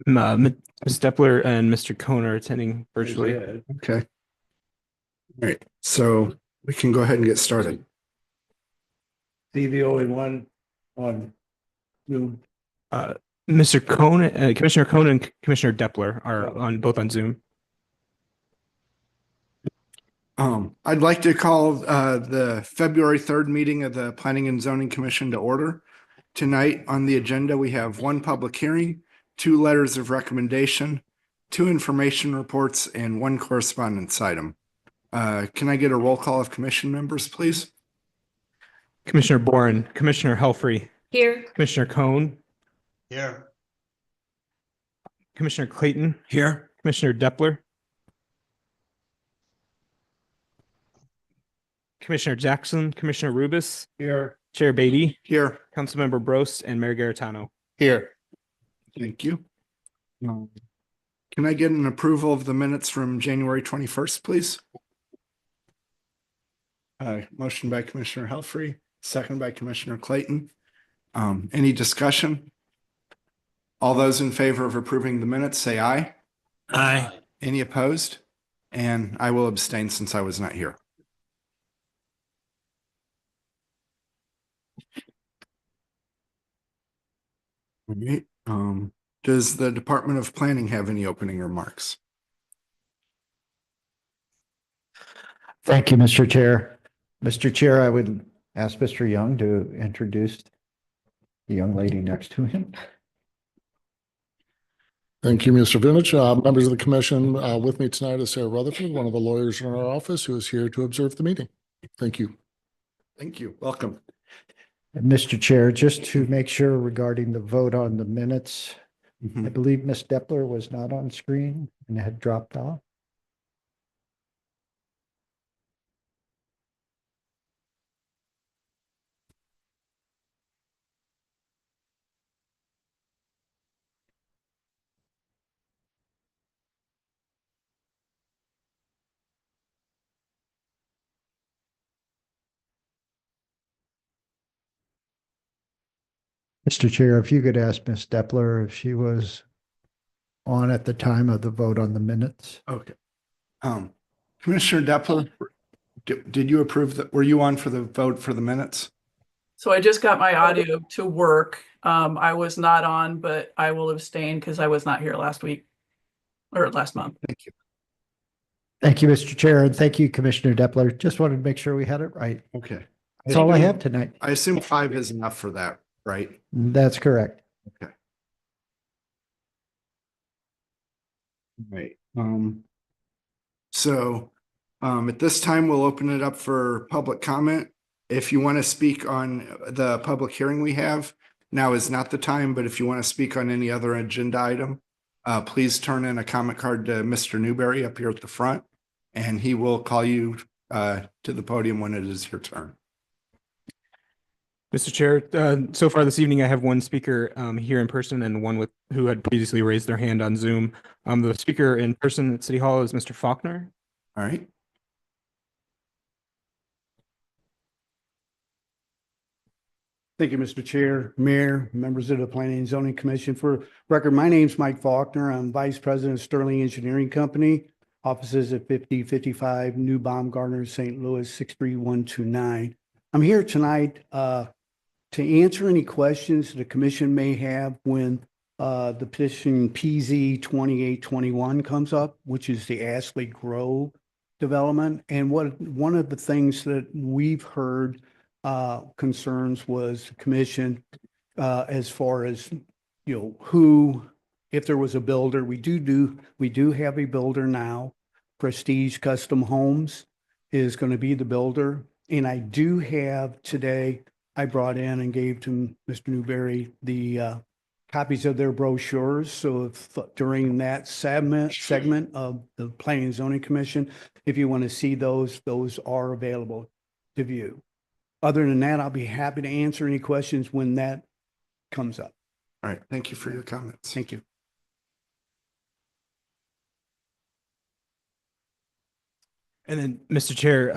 Ms. Depler and Mr. Cohn are attending virtually. Okay. All right, so we can go ahead and get started. The only one on Zoom. Mr. Cohn, Commissioner Cohn and Commissioner Depler are on both on Zoom. I'd like to call the February 3rd meeting of the Planning and Zoning Commission to order. Tonight on the agenda, we have one public hearing, two letters of recommendation, two information reports, and one correspondence item. Can I get a roll call of commission members, please? Commissioner Boren, Commissioner Helfrey, Here. Commissioner Cohn, Here. Commissioner Clayton, Here. Commissioner Depler, Commissioner Jackson, Commissioner Rubis, Here. Chair Beatty, Here. Councilmember Brost, and Mayor Garitano. Here. Thank you. Can I get an approval of the minutes from January 21st, please? Motion by Commissioner Helfrey, second by Commissioner Clayton. Any discussion? All those in favor of approving the minutes, say aye. Aye. Any opposed? And I will abstain since I was not here. All right. Does the Department of Planning have any opening remarks? Thank you, Mr. Chair. Mr. Chair, I would ask Mr. Young to introduce the young lady next to him. Thank you, Mr. Vinich. Members of the commission, with me tonight is Sarah Rutherford, one of the lawyers in our office who is here to observe the meeting. Thank you. Thank you. Welcome. And Mr. Chair, just to make sure regarding the vote on the minutes, I believe Ms. Depler was not on screen and had dropped off. Mr. Chair, if you could ask Ms. Depler if she was on at the time of the vote on the minutes. Okay. Commissioner Depler, did you approve that? Were you on for the vote for the minutes? So I just got my audio to work. I was not on, but I will abstain because I was not here last week or last month. Thank you. Thank you, Mr. Chair, and thank you, Commissioner Depler. Just wanted to make sure we had it right. Okay. That's all I have tonight. I assume 5 is enough for that, right? That's correct. Okay. Right. At this time, we'll open it up for public comment. If you want to speak on the public hearing we have, now is not the time, but if you want to speak on any other agenda item, please turn in a comment card to Mr. Newberry up here at the front, and he will call you to the podium when it is your turn. Mr. Chair, so far this evening, I have one speaker here in person and one who had previously raised their hand on Zoom. The speaker in person at City Hall is Mr. Faulkner. All right. Thank you, Mr. Chair, Mayor, members of the Planning and Zoning Commission. For record, my name's Mike Faulkner. I'm Vice President of Sterling Engineering Company, offices at 5055 New Baumgartner, St. Louis, 63129. I'm here tonight to answer any questions the commission may have when the petition PZ 2821 comes up, which is the Ashley Grove development. And one of the things that we've heard concerns was the commission as far as, if there was a builder. We do have a builder now. Prestige Custom Homes is going to be the builder. And I do have today, I brought in and gave to Mr. Newberry the copies of their brochures. So if during that segment of the Planning and Zoning Commission, if you want to see those are available to view. Other than that, I'll be happy to answer any questions when that comes up. All right. Thank you for your comments. Thank you. And then, Mr. Chair,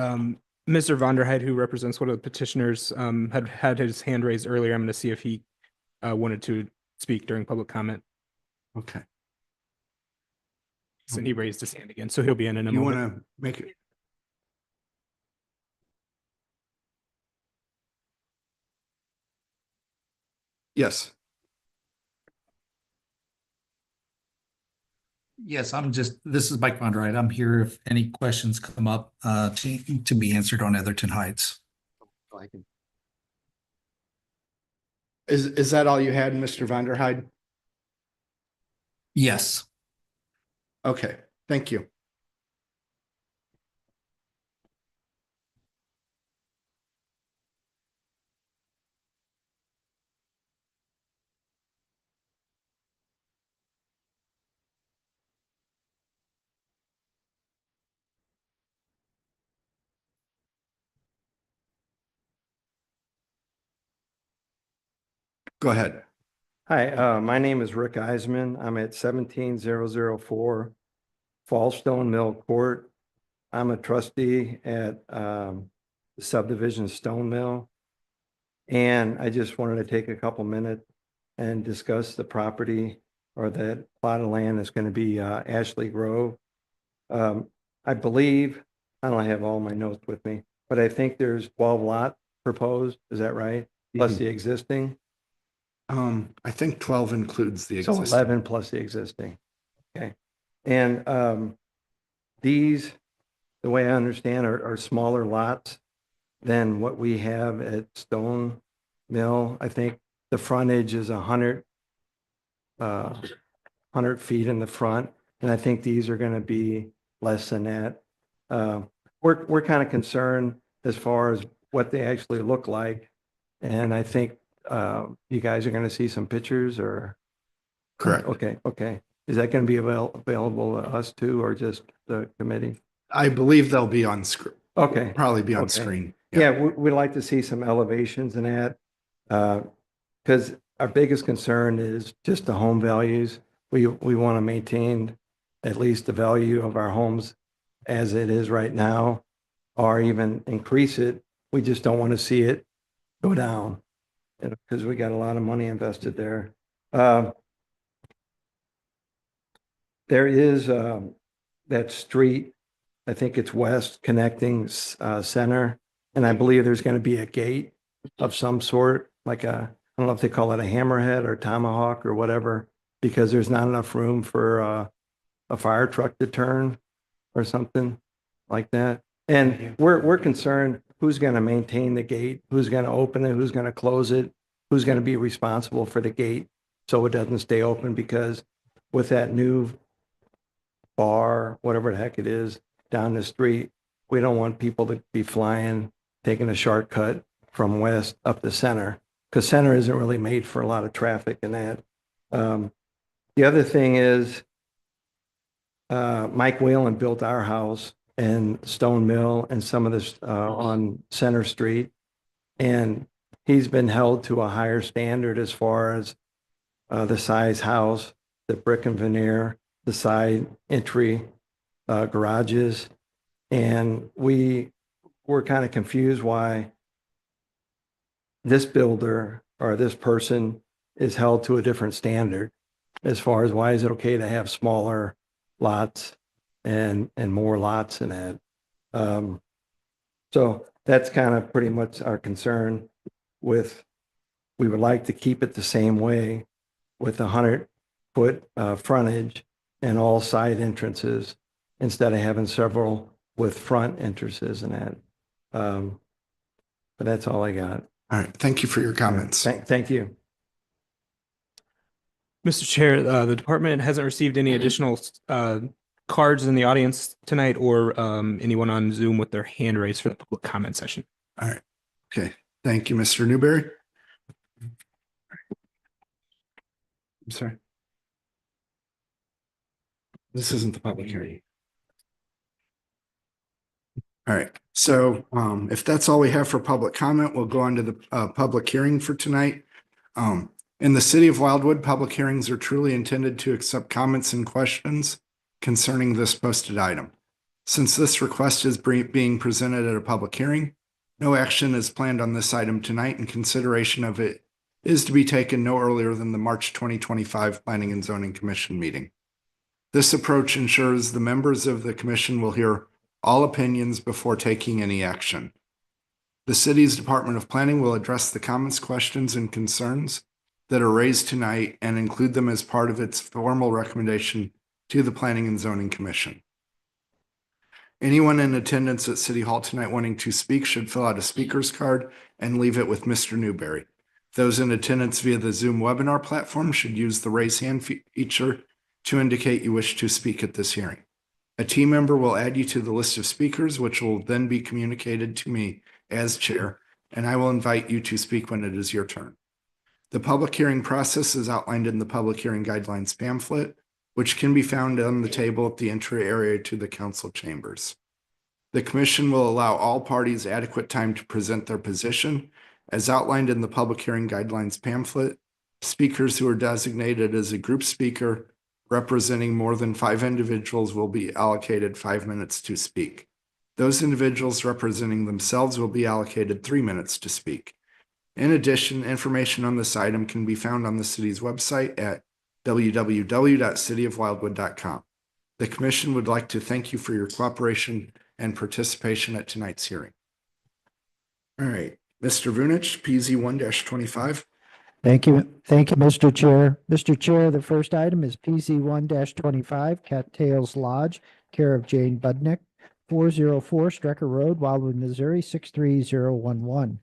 Mr. Vonderheide, who represents one of the petitioners, had his hand raised earlier. I'm going to see if he wanted to speak during public comment. Okay. And he raised his hand again, so he'll be in a You want moment. to make it? Yes. Yes, this is Mike Von Wright. I'm here if any questions come up to be answered on Etherton Heights. Is that all you had, Mr. Vanderhyde? Yes. Okay, thank you. Go ahead. Hi, my name is Rick Eisman. I'm at 17004 Fallstone Mill Court. I'm a trustee at the subdivision Stone Mill. And I just wanted to take a couple minutes and discuss the property or that plot of land that's going to be Ashley Grove. I believe, I don't have all my notes with me, but I think there's 12 lots proposed. Is that right? Plus the existing? I think 12 includes the So existing. 11 plus the existing. Okay. And these, the way I understand, are smaller lots than what we have at Stone Mill. I think the frontage is 100 feet in the front, and I think these are going to be less than that. We're kind of concerned as far as what they actually look like, and I think you guys are going to see some pictures or? Correct. Okay. Is that going to be available to us too, or just the committee? I believe they'll be on screen. Okay. Probably be on Okay. screen. Yeah, we'd like to see some elevations in that. Because our biggest concern is just the home values. We want to maintain at least the value of our homes as it is right now, or even increase it. We just don't want to see it go down, because we got a lot of money invested there. There is that street, I think it's west, connecting Center, and I believe there's going to be a gate of some sort, like I don't know if they call it a hammerhead or tomahawk or whatever, because there's not enough room for a fire truck to turn or something like that. And we're concerned, who's going to maintain the gate, who's going to open it, who's going to close it, who's going to be responsible for the gate so it doesn't stay open, because with that new bar, whatever the heck it is, down the street, we don't want people to be flying, taking a shortcut from west up to Center, because Center isn't really made for a lot of traffic and that. The other thing is, Mike Whalen built our house and Stone Mill and some of this on Center Street, and he's been held to a higher standard as far as the size house, the brick and veneer, the side entry garages, and we're kind of confused why this builder or this person is held to a different standard as far as why is it okay to have smaller lots and more lots in that. So that's kind of pretty much our concern with, we would like to keep it the same way with 100-foot frontage and all side entrances instead of having several with front entrances and that. But that's all I got. All right. Thank you for your comments. Thank you. Mr. Chair, the department hasn't received any additional cards in the audience tonight or anyone on Zoom with their hand raised for the public comment session. All right. Okay. Thank you, Mr. Newberry. I'm sorry. This isn't the public hearing. All right. So if that's all we have for public comment, we'll go on to the public hearing for tonight. In the city of Wildwood, public hearings are truly intended to accept comments and questions concerning this posted item. Since this request is being presented at a public hearing, no action is planned on this item tonight, and consideration of it is to be taken no earlier than the March 2025 Planning and Zoning Commission meeting. This approach ensures the members of the commission will hear all opinions before taking any action. The city's Department of Planning will address the comments, questions, and concerns that are raised tonight and include them as part of its formal recommendation to the Planning and Zoning Commission. Anyone in attendance at City Hall tonight wanting to speak should fill out a speaker's card and leave it with Mr. Newberry. Those in attendance via the Zoom webinar platform should use the raise hand feature to indicate you wish to speak at this hearing. A team member will add you to the list of speakers, which will then be communicated to me as chair, and I will invite you to speak when it is your turn. The public hearing process is outlined in the public hearing guidelines pamphlet, which can be found on the table at the entry area to the council chambers. The commission will allow all parties adequate time to present their position. As outlined in the public hearing guidelines pamphlet, speakers who are designated as a group speaker representing more than 5 individuals will be allocated 5 minutes to speak. Those individuals representing themselves will be allocated 3 minutes to speak. In addition, information on this item can be found on the city's website at www.cityofwildwood.com. The commission would like to thank you for your cooperation and participation at tonight's hearing. All right, Mr. Vunich, PZ 1-25. Thank you. Thank you, Mr. Chair. Mr. Chair, the first item is PC 1-25, Cattails Lodge, care of Jane Budnick, 404 Strecker Road, Wildwood, Missouri, 63011.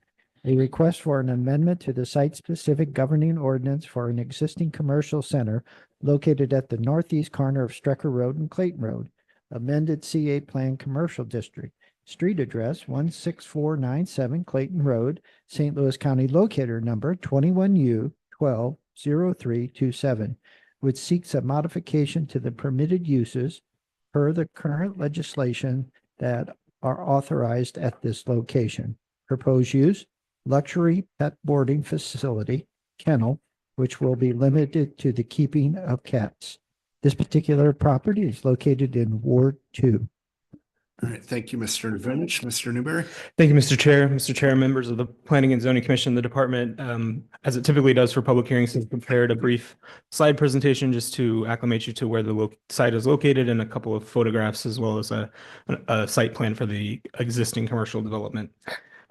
A request for an amendment to the site-specific governing ordinance for an existing commercial center located at the northeast corner of Strecker Road and Clayton Road, amended C8 Plan Commercial District. Street address 16497 Clayton Road, St. Louis County, locator number 21U120327, which seeks a modification to the permitted uses per the current legislation that are authorized at this location. Proposed use, luxury pet boarding facility, kennel, which will be limited to the keeping of cats. This particular property is located in Ward 2. All right, thank you, Mr. Vunich. Mr. Newberry. Thank you, Mr. Chair. Mr. Chair, members of the Planning and Zoning Commission, the department, as it typically does for public hearings, has prepared a brief slide presentation just to acclimate you to where the site is located and a couple of photographs as well as a site plan for the existing commercial development.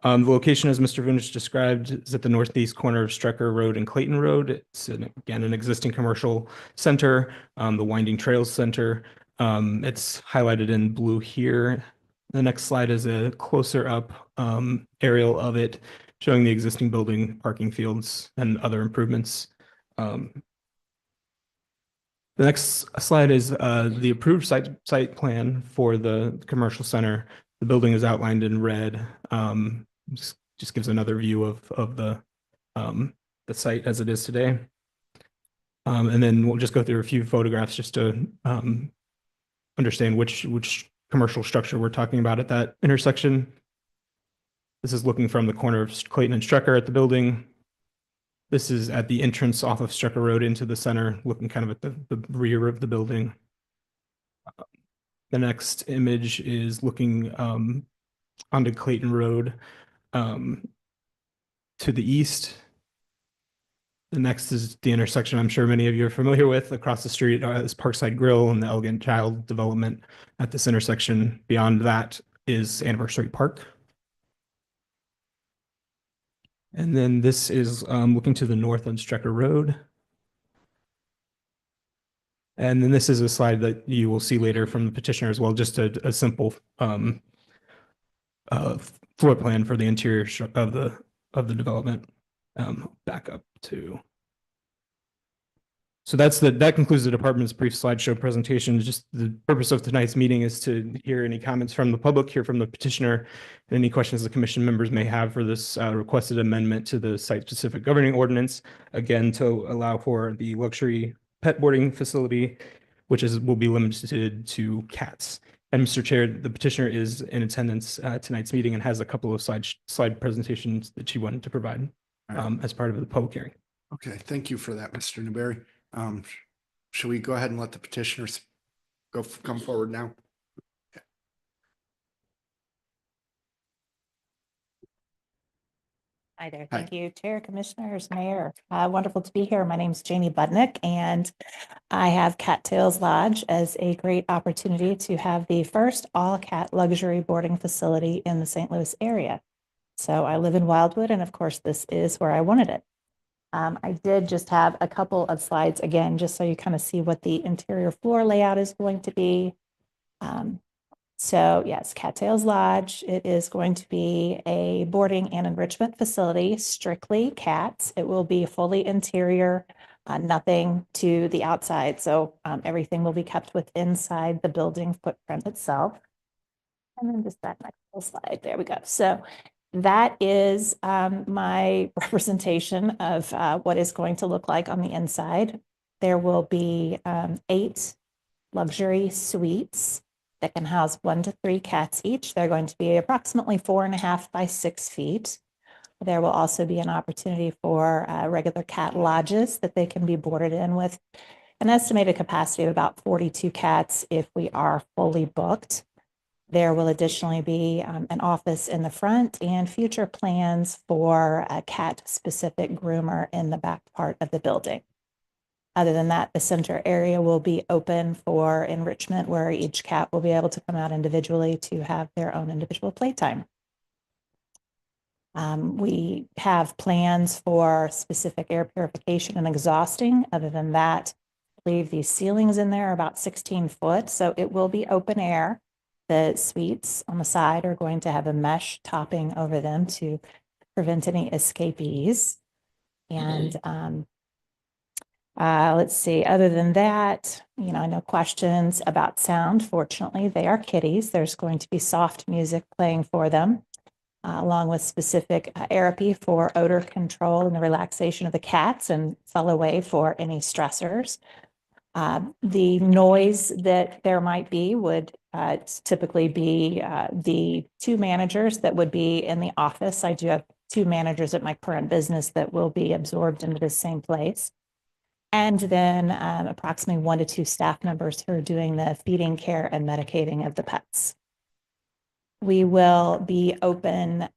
The location, as Mr. Vunich described, is at the northeast corner of Strecker Road and Clayton Road. It's again an existing commercial center, the Winding Trails Center. It's highlighted in blue here. The next slide is a closer up aerial of it, showing the existing building, parking fields, and other improvements. The next slide is the approved site plan for the commercial center. The building is outlined in red. Just gives another view of the site as it is today. And then we'll just go through a few photographs just to understand which commercial structure we're talking about at that intersection. This is looking from the corner of Clayton and Strecker at the building. This is at the entrance off of Strecker Road into the center, looking kind of at the rear of the building. The next image is looking onto Clayton Road to the east. The next is the intersection I'm sure many of you are familiar with. Across the street is Parkside Grill and the Elegant Child development at this intersection. Beyond that is Anniversary Park. And then this is looking to the north on Strecker Road. And then this is a slide that you will see later from the petitioner as well, just a simple floor plan for the interior of the development. Back up to. So that concludes the department's brief slideshow presentation. Just the purpose of tonight's meeting is to hear any comments from the public, hear from the petitioner, and any questions the commission members may have for this requested amendment to the site-specific governing ordinance. Again, to allow for the luxury pet boarding facility, which will be limited to cats. And Mr. Chair, the petitioner is in attendance at tonight's meeting and has a couple of slide presentations that she wanted to provide as part of the public hearing. Okay, thank you for that, Mr. Newberry. Should we go ahead and let the petitioners come forward now? Hi there. Hi. Thank you, Chair, Commissioners, Mayor. Wonderful to be here. My name's Janie Budnick, and I have Cattails Lodge as a great opportunity to have the first all-cat luxury boarding facility in the St. Louis area. So I live in Wildwood, and of course, this is where I wanted it. I did just have a couple of slides again, just so you kind of see what the interior floor layout is going to be. So yes, Cattails Lodge, it is going to be a boarding and enrichment facility, strictly cats. It will be fully interior, nothing to the outside. So everything will be kept with inside the building footprint itself. And then just that next little slide, there we go. So that is my representation of what is going to look like on the inside. There will be 8 luxury suites that can house 1 to 3 cats each. They're going to be approximately 4.5 by 6 feet. There will also be an opportunity for regular cat lodges that they can be boarded in with an estimated capacity of about 42 cats if we are fully booked. There will additionally be an office in the front and future plans for a cat-specific groomer in the back part of the building. Other than that, the center area will be open for enrichment where each cat will be able to come out individually to have their own individual playtime. We have plans for specific air purification and exhausting. Other than that, I believe the ceilings in there are about 16 foot, so it will be open air. The suites on the side are going to have a mesh topping over them to prevent any escapees. And let's see, other than that, no questions about sound. Fortunately, they are kitties. There's going to be soft music playing for them, along with specific therapy for odor control and the relaxation of the cats and fell away for any stressors. The noise that there might be would typically be the 2 managers that would be in the office. I do have 2 managers at my current business that will be absorbed into the same place. And then approximately 1 to 2 staff members who are doing the feeding, care, and medicating of the pets. We will be open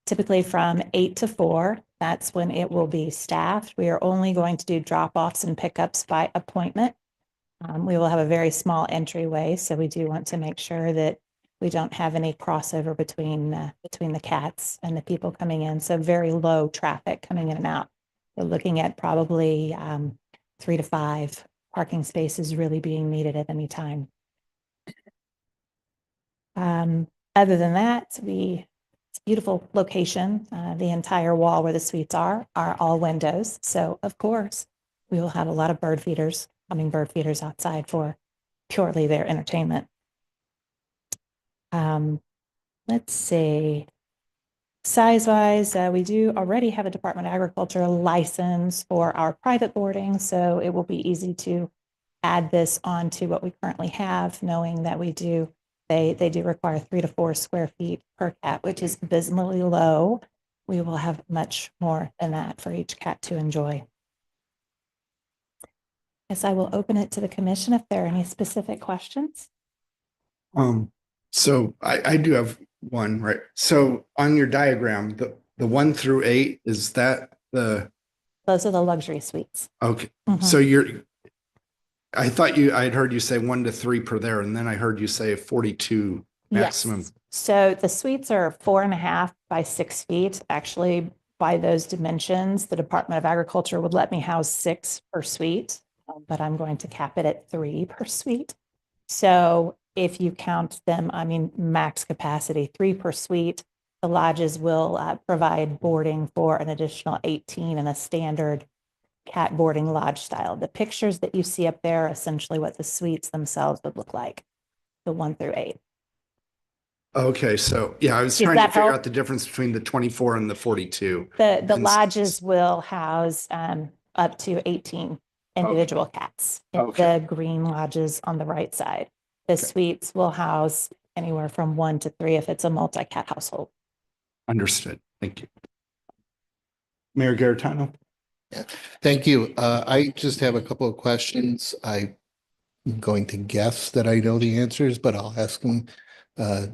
typically from 8 to 4. That's when it will be staffed. We are only going to do drop-offs and pickups by appointment. We will have a very small entryway, so we do want to make sure that we don't have any crossover between the cats and the people coming in. So very low traffic coming in and out. We're looking at probably 3 to 5 parking spaces really being needed at any time. Other than that, it's a beautiful location. The entire wall where the suites are all windows. So of course, we will have a lot of hummingbird feeders outside for purely their entertainment. Let's see. Size-wise, we do already have a Department of Agriculture license for our private boarding, so it will be easy to add this on to what we currently have, knowing that they do require 3 to 4 square feet per cat, which is abysmally low. We will have much more than that for each cat to enjoy. Yes, I will open it to the commission if there are any specific questions. So I do have one, right? So on your diagram, the 1 through 8, is that the? Those are the luxury suites. Okay, Mhm. so I thought I'd heard you say 1 to 3 per there, and then I heard you say 42 maximum. Yes. So the suites are 4.5 by 6 feet. Actually, by those dimensions, the Department of Agriculture would let me house 6 per suite, but I'm going to cap it at 3 per suite. So if you count them, max capacity, 3 per suite, the lodges will provide boarding for an additional 18 in a standard cat boarding lodge style. The pictures that you see up there are essentially what the suites themselves would look like, the 1 through 8. Okay, so yeah, I was Does trying to that figure help? out the difference between the 24 and the 42. The And- lodges will house up to 18 individual cats in Okay. the green lodges on the right side. The Okay. suites will house anywhere from 1 to 3 if it's a multi-cat household. Understood. Thank you. Mayor Garitano? Thank you. I just have a couple of questions. I'm going to guess that I know the answers, but I'll ask them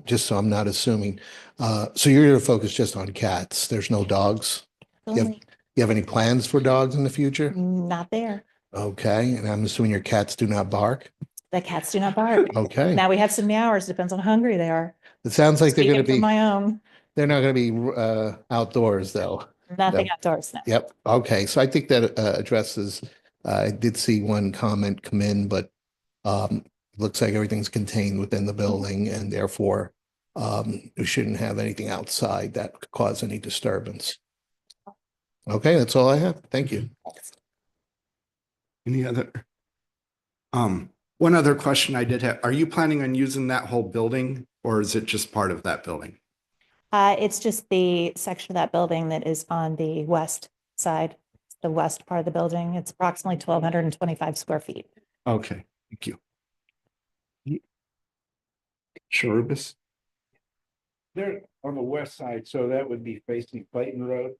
just so I'm not assuming. So you're going to focus just on cats. There's no dogs? Only You have any plans for dogs in the future? not there. Okay, and I'm assuming your cats do not bark? The cats do not bark. Okay. Now we have some meowers, depends on how hungry they are. It sounds like they're going to Speaking be, for my own, they're not going to be outdoors though. nothing No. outdoors now. Yep. Okay. So I think that addresses, I did see one comment come in, but looks like everything's contained within the building and therefore we shouldn't have anything outside that could cause any disturbance. Okay, that's all I have. Thank you. Any other? One other question I did have, are you planning on using that whole building or is it just part of that building? It's just the section of that building that is on the west side, the west part of the building. It's approximately 1,225 square feet. Okay, thank you. Sharubis? They're on the west side, so that would be facing Clayton Road.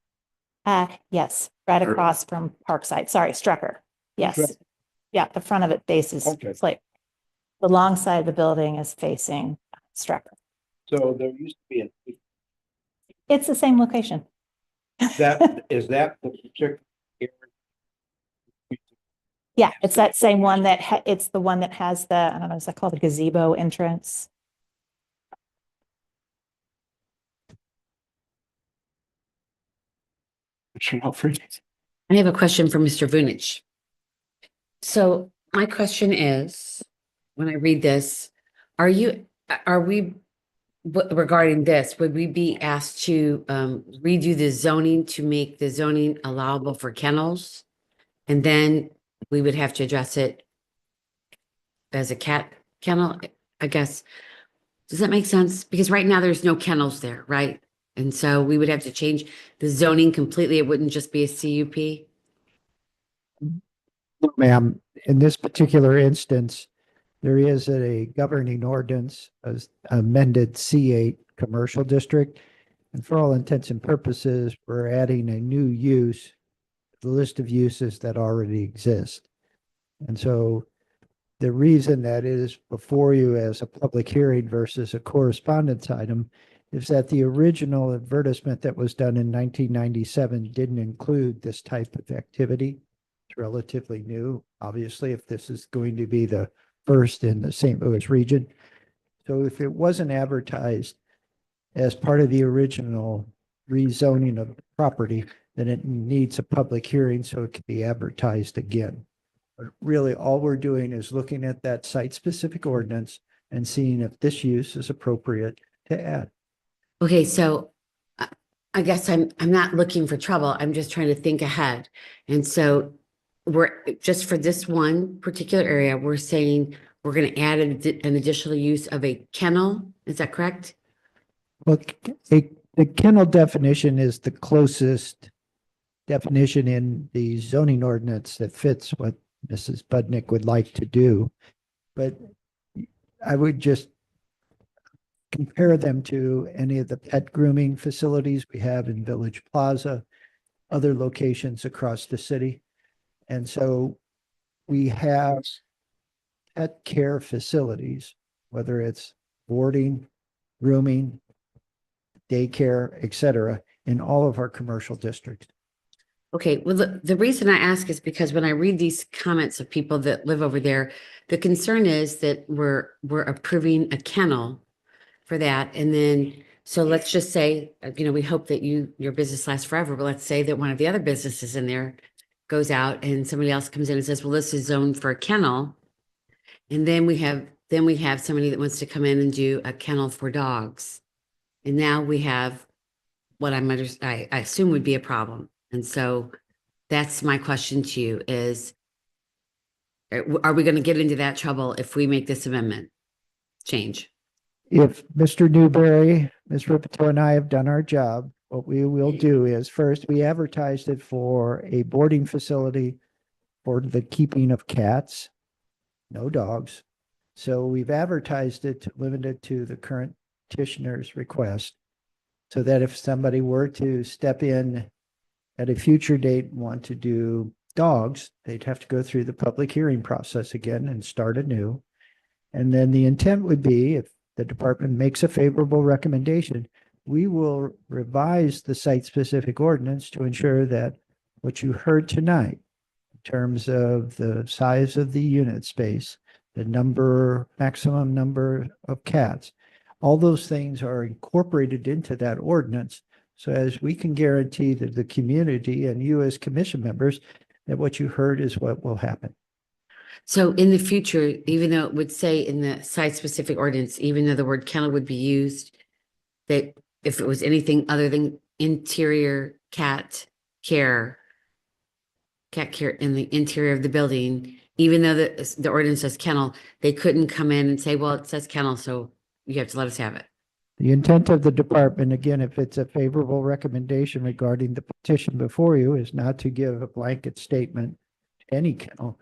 Yes, right Or- across from Parkside. Sorry, Strecker. Yes. Strecker. Yeah, the front of it faces, Okay. it's like the long side of the building is facing Strecker. So there used to be It's the same location. is that the particular area? Yeah, it's that same one that it's the one that has the, I don't know, is that called the gazebo entrance? Commissioner Alfred? I have a question for Mr. Vunich. So my question is, when I read this, are we, regarding this, would we be asked to redo the zoning to make the zoning allowable for kennels? And then we would have to address it as a cat kennel, I guess. Does that make sense? Because right now there's no kennels there, right? And so we would have to change the zoning completely. It wouldn't just be a CUP. No, ma'am, in this particular instance, there is a governing ordinance, as amended C8 commercial district. And for all intents and purposes, we're adding a new use, to the list of uses that already exist. And so the reason that is before you as a public hearing versus a correspondence item is that the original advertisement that was done in 1997 didn't include this type of activity. It's relatively new, obviously, if this is going to be the first in the St. Louis region. So if it wasn't advertised as part of the original rezoning of the property, then it needs a public hearing so it can be advertised again. But really, all we're doing is looking at that site-specific ordinance and seeing if this use is appropriate to add. Okay, so I guess I'm not looking for trouble. I'm just trying to think ahead. And so we're just for this one particular area, we're saying we're going to add an additional use of a kennel. Is that correct? Well, the kennel definition is the closest definition in the zoning ordinance that fits what Mrs. Budnick would like to do. But I would just compare them to any of the pet grooming facilities we have in Village Plaza, other locations across the city. And so we have pet care facilities, whether it's boarding, grooming, daycare, et cetera, in all of our commercial districts. Okay, well, the reason I ask is because when I read these comments of people that live over there, the concern is that we're approving a kennel for that. And then, so let's just say, we hope that your business lasts forever, but let's say that one of the other businesses in there goes out and somebody else comes in and says, well, this is zoned for a kennel. And then we have somebody that wants to come in and do a kennel for dogs. And now we have what I assume would be a problem. And so that's my question to you is, are we going to get into that trouble if we make this amendment change? If Mr. Newberry, Ms. Ripito, and I have done our job, what we will do is first, we advertised it for a boarding facility for the keeping of cats, no dogs. So we've advertised it limited to the current petitioner's request so that if somebody were to step in at a future date and want to do dogs, they'd have to go through the public hearing process again and start anew. And then the intent would be, if the department makes a favorable recommendation, we will revise the site-specific ordinance to ensure that what you heard tonight in terms of the size of the unit space, the maximum number of cats, all those things are incorporated into that ordinance. So as we can guarantee that the community and you as commission members, that what you heard is what will happen. So in the future, even though it would say in the site-specific ordinance, even though the word kennel would be used, that if it was anything other than interior cat care in the interior of the building, even though the ordinance says kennel, they couldn't come in and say, well, it says kennel, so you have to let us have it. The intent of the department, again, if it's a favorable recommendation regarding the petition before you, is not to give a blanket statement to any kennel.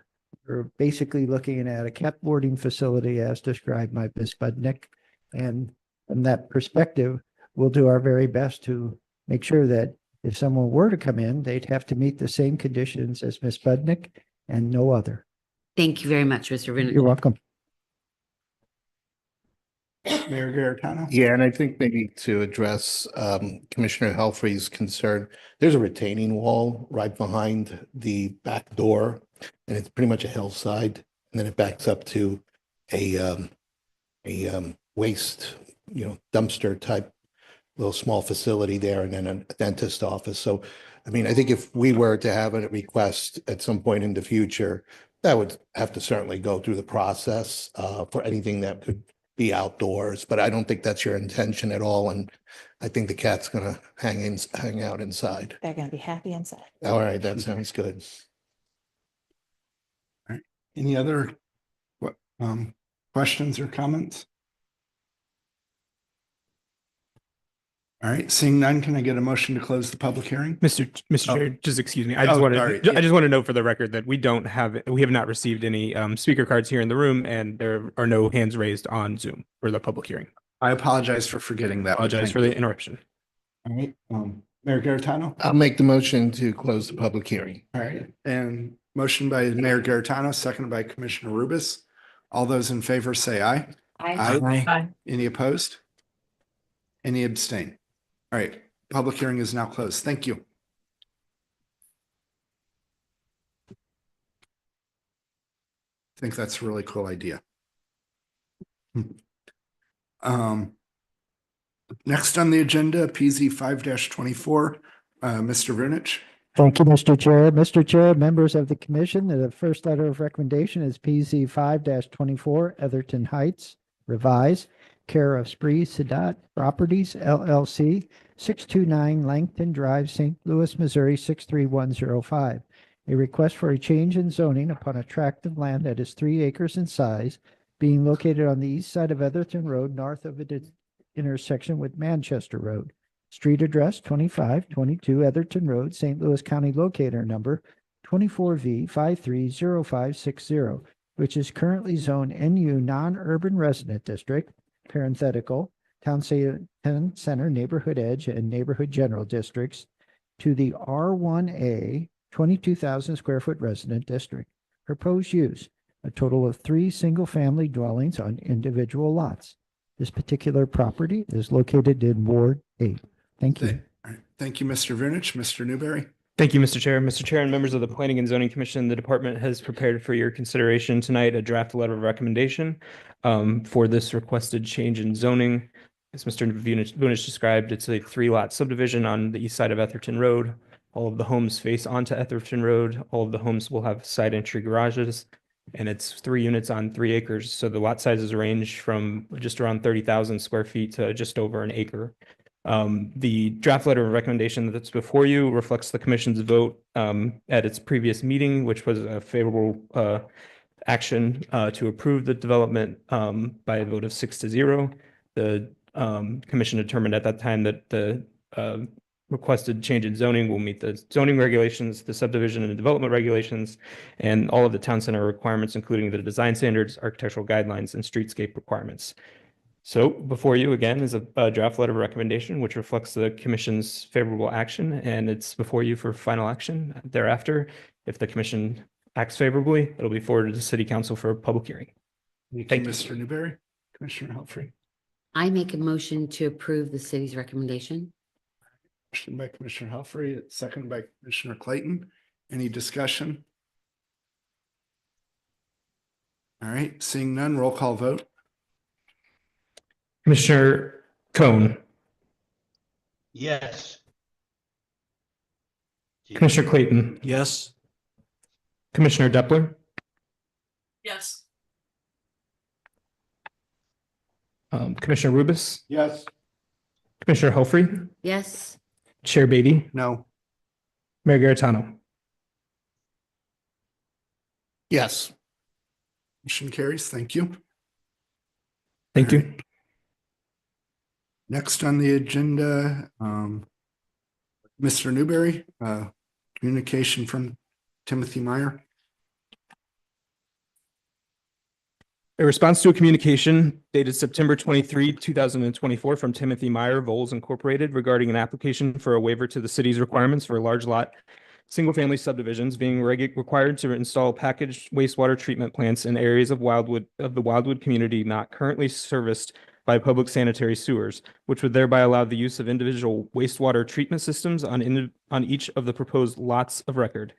We're basically looking at a cat boarding facility as described by Ms. Budnick. And from that perspective, we'll do our very best to make sure that if someone were to come in, they'd have to meet the same conditions as Ms. Budnick and no other. Thank you very much, Mr. Vintage. You're welcome. Mayor Garitano? Yeah, and I think maybe to address Commissioner Helfrey's concern, there's a retaining wall right behind the back door, and it's pretty much a hillside, and then it backs up to a waste, dumpster type little small facility there, and then a dentist office. So, I mean, I think if we were to have a request at some point in the future, that would have to certainly go through the process for anything that could be outdoors, but I don't think that's your intention at all. And I think the cat's gonna hang out inside. They're going to be happy inside. All right, that sounds good. Any other questions or comments? All right, seeing none, can I get a motion to close the public hearing? Mr. Oh. Chair, just excuse me. I Oh, just wanted, sorry. I just want to note for the record that we have not received any speaker cards here in the room, and there are no hands raised on Zoom for the public hearing. I apologize for forgetting that. Apologize for the interruption. All right, Mayor Garitano? I'll make the motion to close the public hearing. All right, and motion by Mayor Garitano, seconded by Commissioner Rubis. All those in favor say aye. Aye. Any opposed? Any abstain? All right, public hearing is now closed. Thank you. I think that's a really cool idea. Next on the agenda, PZ 5-24, Mr. Vernich. Thank you, Mr. Chair. Mr. Chair, members of the commission, the first letter of recommendation is PZ 5-24, Etherton Heights, revised, care of Spree Sadat Properties LLC, 629 Langton Drive, St. Louis, Missouri, 63105. A request for a change in zoning upon a tract of land that is 3 acres in size, being located on the east side of Etherton Road, north of its intersection with Manchester Road. Street address 2522 Etherton Road, St. Louis County, locator number 24V530560, which is currently zoned NU non-urban resident district, parenthetical, Town Center, Neighborhood Edge, and Neighborhood General Districts, to the R1A 22,000 square foot resident district. Proposed use, a total of 3 single-family dwellings on individual lots. This particular property is located in Ward 8. Thank you. All right, thank you, Mr. Vernich. Mr. Newberry. Thank you, Mr. Chair. Mr. Chair and members of the Planning and Zoning Commission, the department has prepared for your consideration tonight a draft letter of recommendation for this requested change in zoning. As Mr. Vunich described, it's a 3-lot subdivision on the east side of Etherton Road. All of the homes face onto Etherton Road. All of the homes will have side entry garages, and it's 3 units on 3 acres. So the lot sizes range from just around 30,000 square feet to just over an acre. The draft letter of recommendation that's before you reflects the commission's vote at its previous meeting, which was a favorable action to approve the development by a vote of 6-0. The commission determined at that time that the requested change in zoning will meet the zoning regulations, the subdivision and development regulations, and all of the town center requirements, including the design standards, architectural guidelines, and streetscape requirements. So before you again is a draft letter of recommendation, which reflects the commission's favorable action, and it's before you for final action thereafter. If the commission acts favorably, it'll be forwarded to City Council for a public hearing. Thank you, Mr. Newberry. Commissioner Helfrey. I make a motion to approve the city's recommendation. Motion by Commissioner Helfrey, second by Commissioner Clayton. Any discussion? All right, seeing none, roll call vote. Commissioner Cohn, Yes. Commissioner Clayton, Yes. Commissioner Depler, Yes. Commissioner Rubis, Yes. Commissioner Helfrey, Yes, Chair Beatty, No. Mayor Garitano. Yes. Motion carries. Thank you. Thank you. Next on the agenda, Mr. Newberry, communication from Timothy Meyer. A response to a communication dated September 23, 2024 from Timothy Meyer, Voles Incorporated regarding an application for a waiver to the city's requirements for large lot, single-family subdivisions being required to install packaged wastewater treatment plants in areas of the Wildwood community not currently serviced by public sanitary sewers, which would thereby allow the use of individual wastewater treatment systems on each of the proposed lots of record.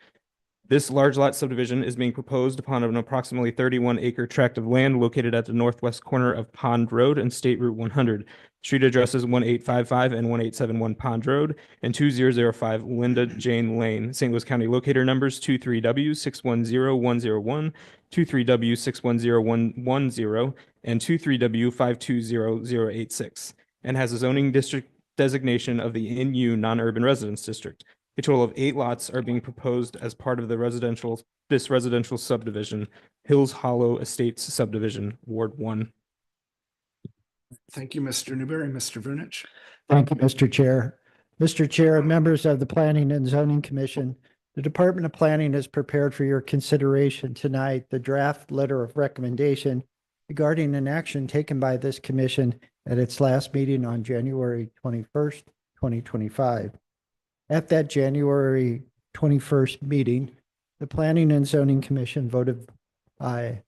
This large lot subdivision is being proposed upon an approximately 31-acre tract of land located at the northwest corner of Pond Road and State Route 100. Street addresses 1855 and 1871 Pond Road and 2005 Linda Jane Lane, St. Louis County. Locator numbers 23W610101, 23W610110, and 23W520086, and has a zoning district designation of the NU non-urban residence district. A total of 8 lots are being proposed as part of this residential subdivision, Hills Hollow Estates subdivision, Ward 1. Thank you, Mr. Newberry. Mr. Vunich. Thank you, Mr. Chair. Mr. Chair, members of the Planning and Zoning Commission, the Department of Planning has prepared for your consideration tonight the draft letter of recommendation regarding an action taken by this commission at its last meeting on January 21st, 2025. At that January 21st meeting, the Planning and Zoning Commission voted by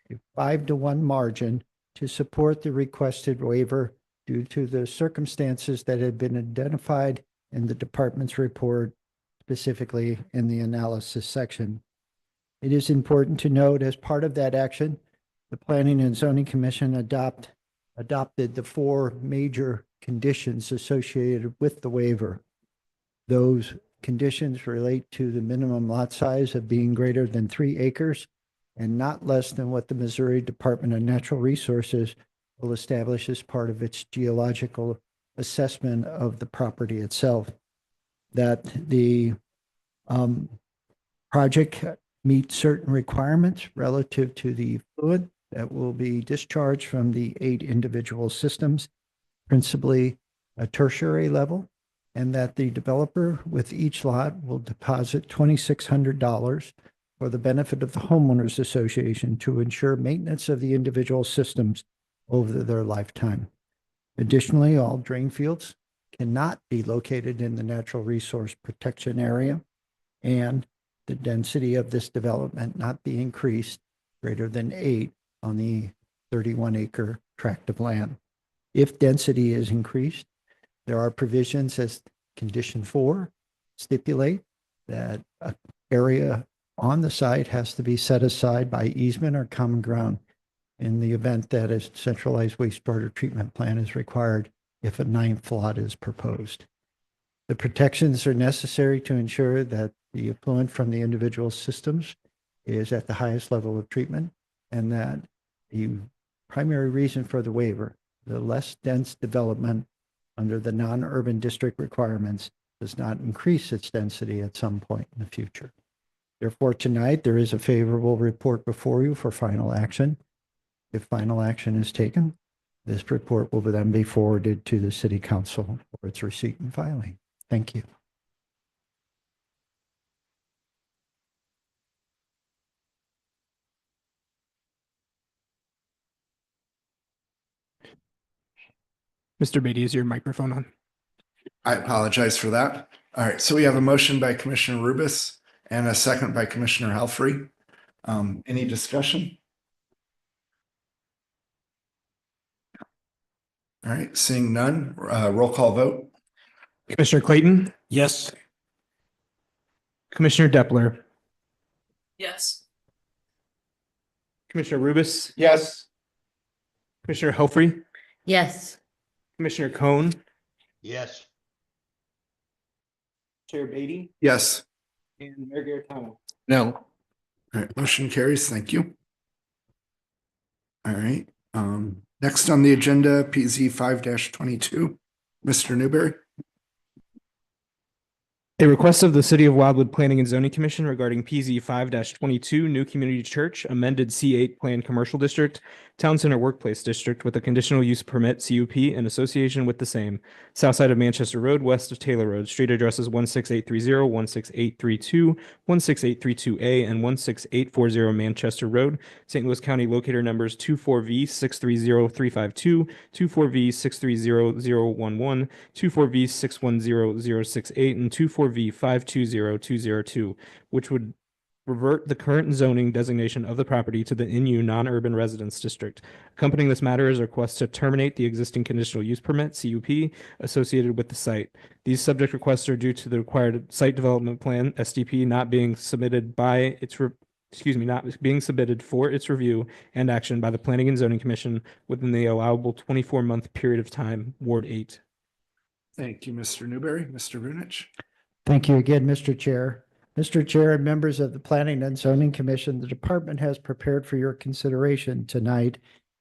a 5-1 margin to support the requested waiver due to the circumstances that had been identified in the department's report, specifically in the analysis section. It is important to note, as part of that action, the Planning and Zoning Commission adopted the 4 major conditions associated with the waiver. Those conditions relate to the minimum lot size of being greater than 3 acres and not less than what the Missouri Department of Natural Resources will establish as part of its geological assessment of the property itself. That the project meets certain requirements relative to the fluid that will be discharged from the 8 individual systems, principally a tertiary level, and that the developer with each lot will deposit $2,600 for the benefit of the homeowners association to ensure maintenance of the individual systems over their lifetime. Additionally, all drain fields cannot be located in the natural resource protection area, and the density of this development not be increased greater than 8 on the 31-acre tract of land. If density is increased, there are provisions as condition 4 stipulate that an area on the site has to be set aside by easement or common ground in the event that a centralized wastewater treatment plant is required if a 9th lot is proposed. The protections are necessary to ensure that the effluent from the individual systems is at the highest level of treatment, and that the primary reason for the waiver, the less dense development under the non-urban district requirements, does not increase its density at some point in the future. Therefore, tonight, there is a favorable report before you for final action. If final action is taken, this report will then be forwarded to the City Council for its receipt and filing. Thank you. Mr. Beatty, is your microphone on? I apologize for that. All right, so we have a motion by Commissioner Rubis and a second by Commissioner Helfrey. Any discussion? All right, seeing none, roll call vote. Commissioner Clayton, Yes. Commissioner Depler, Yes. Commissioner Rubis, Yes. Commissioner Helfrey, Yes. Commissioner Cohn, Yes. Chair Beatty, Yes. and Mayor Garetano. No. All right, motion carries. Thank you. All right, next on the agenda, PZ 5-22, Mr. Newberry. A request of the City of Wildwood Planning and Zoning Commission regarding PZ 5-22 New Community Church amended C8 Plan Commercial District, Town Center Workplace District with a conditional use permit CUP in association with the same. South side of Manchester Road, west of Taylor Road. Street addresses 16830, 16832, 16832A, and 16840 Manchester Road, St. Louis County, locator numbers 24V630352, 24V630011, 24V610068, and 24V520202, which would revert the current zoning designation of the property to the NU non-urban residence district. Accompanying this matter is a request to terminate the existing conditional use permit, CUP, associated with the site. These subject requests are due to the required site development plan, SDP, not being submitted not being submitted for its review and action by the Planning and Zoning Commission within the allowable 24-month period of time, Ward 8. Thank you, Mr. Newberry. Mr. Vunich. Thank you again, Mr. Chair. Mr. Chair and members of the Planning and Zoning Commission, the department has prepared for your consideration tonight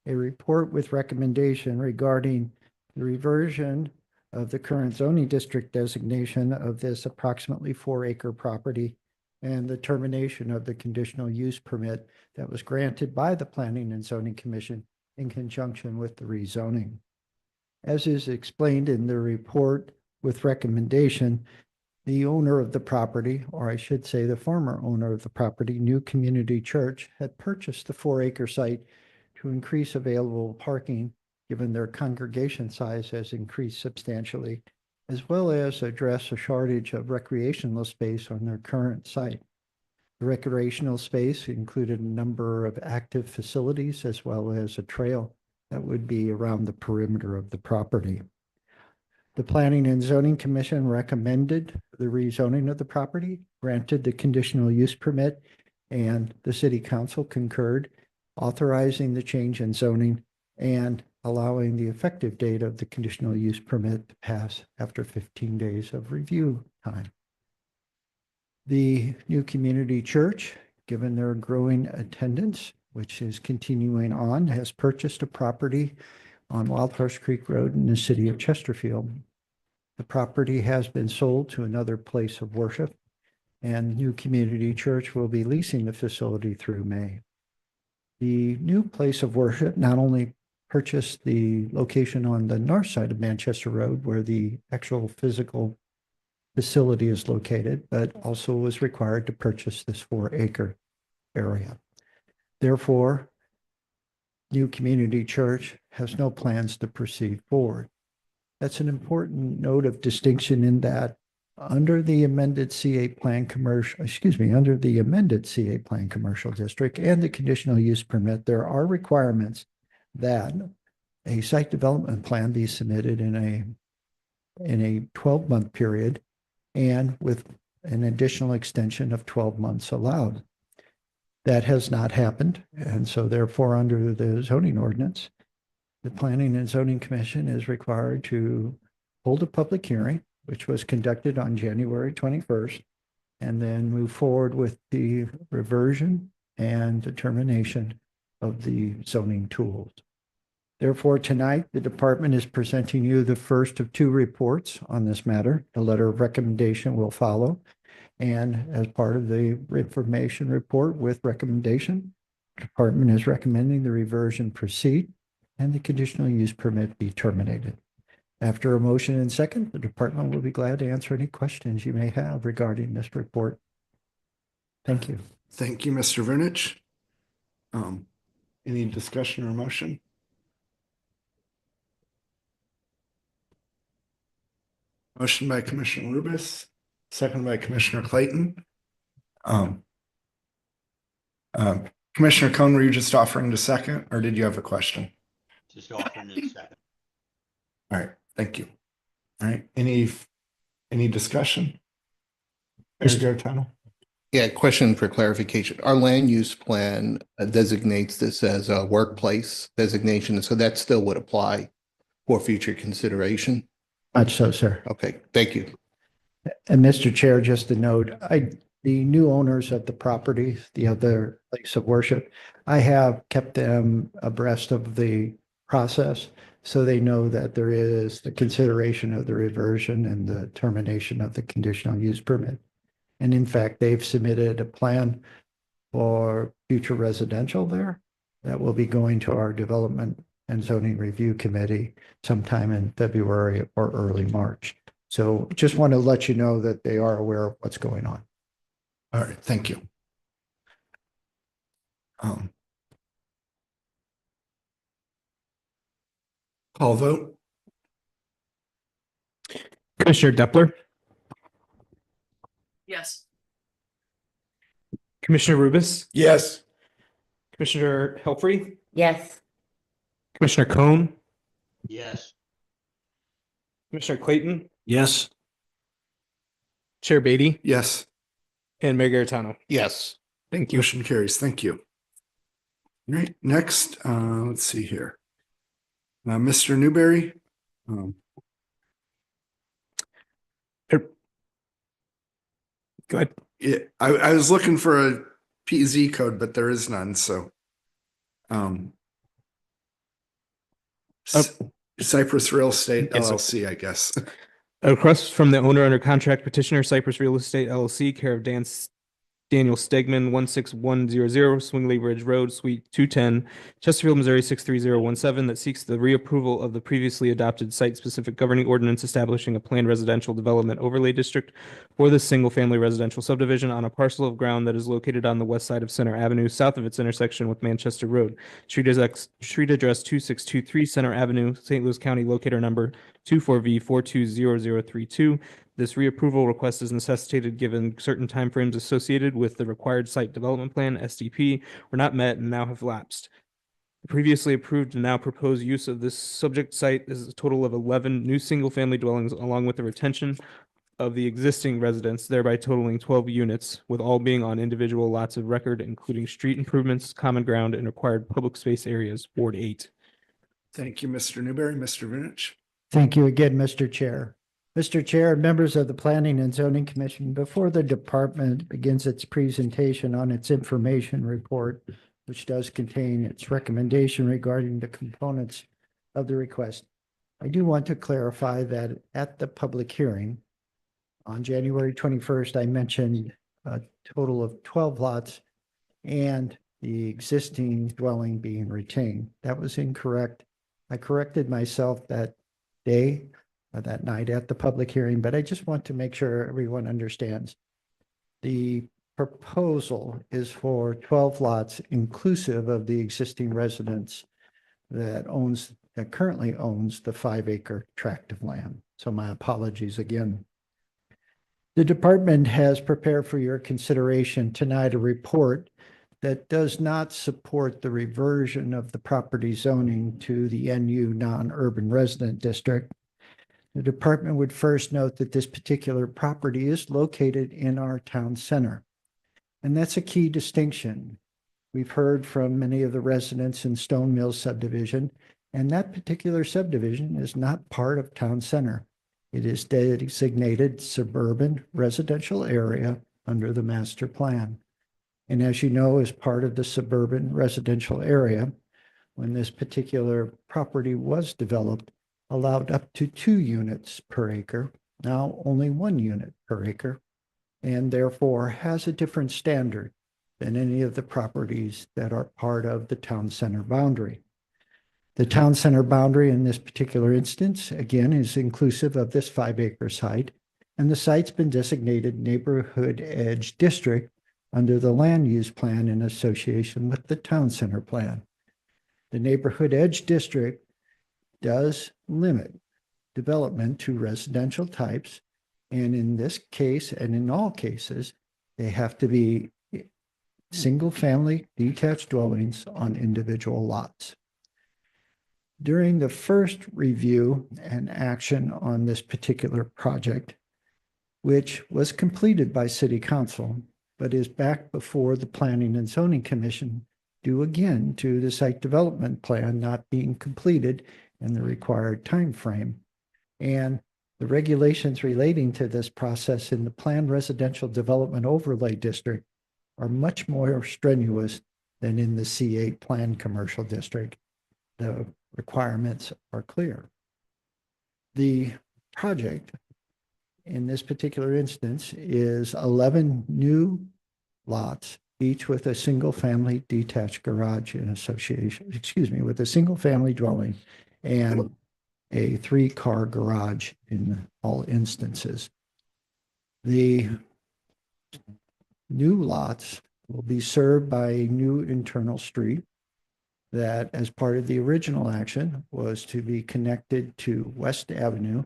a report with recommendation regarding the reversion of the current zoning district designation of this approximately 4-acre property and the termination of the conditional use permit that was granted by the Planning and Zoning Commission in conjunction with the rezoning. As is explained in the report with recommendation, the owner of the property, or I should say the former owner of the property, New Community Church, had purchased the 4-acre site to increase available parking, given their congregation size has increased substantially, as well as address a shortage of recreational space on their current site. The recreational space included a number of active facilities as well as a trail that would be around the perimeter of the property. The Planning and Zoning Commission recommended the rezoning of the property, granted the conditional use permit, and the City Council concurred, authorizing the change in zoning and allowing the effective date of the conditional use permit to pass after 15 days of review time. The New Community Church, given their growing attendance, which is continuing on, has purchased a property on Wild Horse Creek Road in the city of Chesterfield. The property has been sold to another place of worship, and New Community Church will be leasing the facility through May. The new place of worship not only purchased the location on the north side of Manchester Road, where the actual physical facility is located, but also was required to purchase this 4-acre area. Therefore, New Community Church has no plans to proceed forward. That's an important note of distinction in that under the amended C8 plan commercial, under the amended C8 plan commercial district and the conditional use permit, there are requirements that a site development plan be submitted in a 12-month period and with an additional extension of 12 months allowed. That has not happened, and so therefore, under the zoning ordinance, the Planning and Zoning Commission is required to hold a public hearing, which was conducted on January 21st, and then move forward with the reversion and determination of the zoning tools. Therefore, tonight, the department is presenting you the first of 2 reports on this matter. A letter of recommendation will follow. And as part of the information report with recommendation, the department is recommending the reversion proceed and the conditional use permit be terminated. After a motion and second, the department will be glad to answer any questions you may have regarding this report. Thank you. Thank you, Mr. Vunich. Any discussion or motion? Motion by Commissioner Rubis, second by Commissioner Clayton. Commissioner Cohn, were you just offering to second, or did you have a question? Just offering a second. All right, thank you. All right, any discussion? Mayor Garetano? Yeah, question for clarification. Our land use plan designates this as a workplace designation, so that still would apply for future consideration. Much so, sir. Okay, thank you. And Mr. Chair, just a note, the new owners of the property, the other place of worship, I have kept them abreast of the process. So they know that there is the consideration of the reversion and the termination of the conditional use permit. And in fact, they've submitted a plan for future residential there that will be going to our Development and Zoning Review Committee sometime in February or early March. So just want to let you know that they are aware of what's going on. All right, thank you. Call vote? Commissioner Depler, Yes. Commissioner Rubis, Yes. Commissioner Helfrey, Yes. Commissioner Cohn, Yes. Commissioner Clayton, Yes. Chair Beatty, Yes. and Mayor Garetano. Yes. Thank you. Motion carries. Thank you. All right, next, let's see here. Mr. Newberry. Go ahead. Yeah, I was looking for a PZ code, but there is none, so. Cypress Real Estate Yes, sir. LLC, I guess. A request from the owner under contract petitioner Cypress Real Estate LLC, care of Daniel Stegman, 16100 Swingley Ridge Road, Suite 210, Chesterfield, Missouri 63017, that seeks the reapproval of the previously adopted site-specific governing ordinance establishing a planned residential development overlay district for this single-family residential subdivision on a parcel of ground that is located on the west side of Center Avenue, south of its intersection with Manchester Road. Street address 2623 Center Avenue, St. Louis County, locator number 24V420032. This reapproval request is necessitated given certain timeframes associated with the required site development plan, SDP, were not met and now have lapsed. The previously approved and now proposed use of this subject site is a total of 11 new single-family dwellings, along with the retention of the existing residents, thereby totaling 12 units, with all being on individual lots of record, including street improvements, common ground, and required public space areas, Ward 8. Thank you, Mr. Newberry. Mr. Vinich. Thank you again, Mr. Chair. Mr. Chair, members of the Planning and Zoning Commission, before the department begins its presentation on its information report, which does contain its recommendation regarding the components of the request, I do want to clarify that at the public hearing on January 21st, I mentioned a total of 12 lots and the existing dwelling being retained. That was incorrect. I corrected myself that day, that night at the public hearing, but I just want to make sure everyone understands. The proposal is for 12 lots inclusive of the existing residence that currently owns the 5-acre tract of land. So my apologies again. The department has prepared for your consideration tonight a report that does not support the reversion of the property zoning to the NU non-urban resident district. The department would first note that this particular property is located in our town center. And that's a key distinction. We've heard from many of the residents in Stone Mills subdivision, and that particular subdivision is not part of town center. It is designated suburban residential area under the master plan. And as you know, as part of the suburban residential area, when this particular property was developed, allowed up to 2 units per acre, now only 1 unit per acre, and therefore has a different standard than any of the properties that are part of the town center boundary. The town center boundary in this particular instance, again, is inclusive of this 5-acre site, and the site's been designated Neighborhood Edge District under the land use plan in association with the town center plan. The Neighborhood Edge District does limit development to residential types. And in this case, and in all cases, they have to be single-family detached dwellings on individual lots. During the first review and action on this particular project, which was completed by City Council, but is back before the Planning and Zoning Commission due again to the site development plan not being completed in the required time frame. And the regulations relating to this process in the Planned Residential Development Overlay District are much more strenuous than in the C8 Planned Commercial District. The requirements are clear. The project in this particular instance is 11 new lots, each with a single-family detached garage in association, with a single-family dwelling and a 3-car garage in all instances. The new lots will be served by a new internal street that, as part of the original action, was to be connected to West Avenue,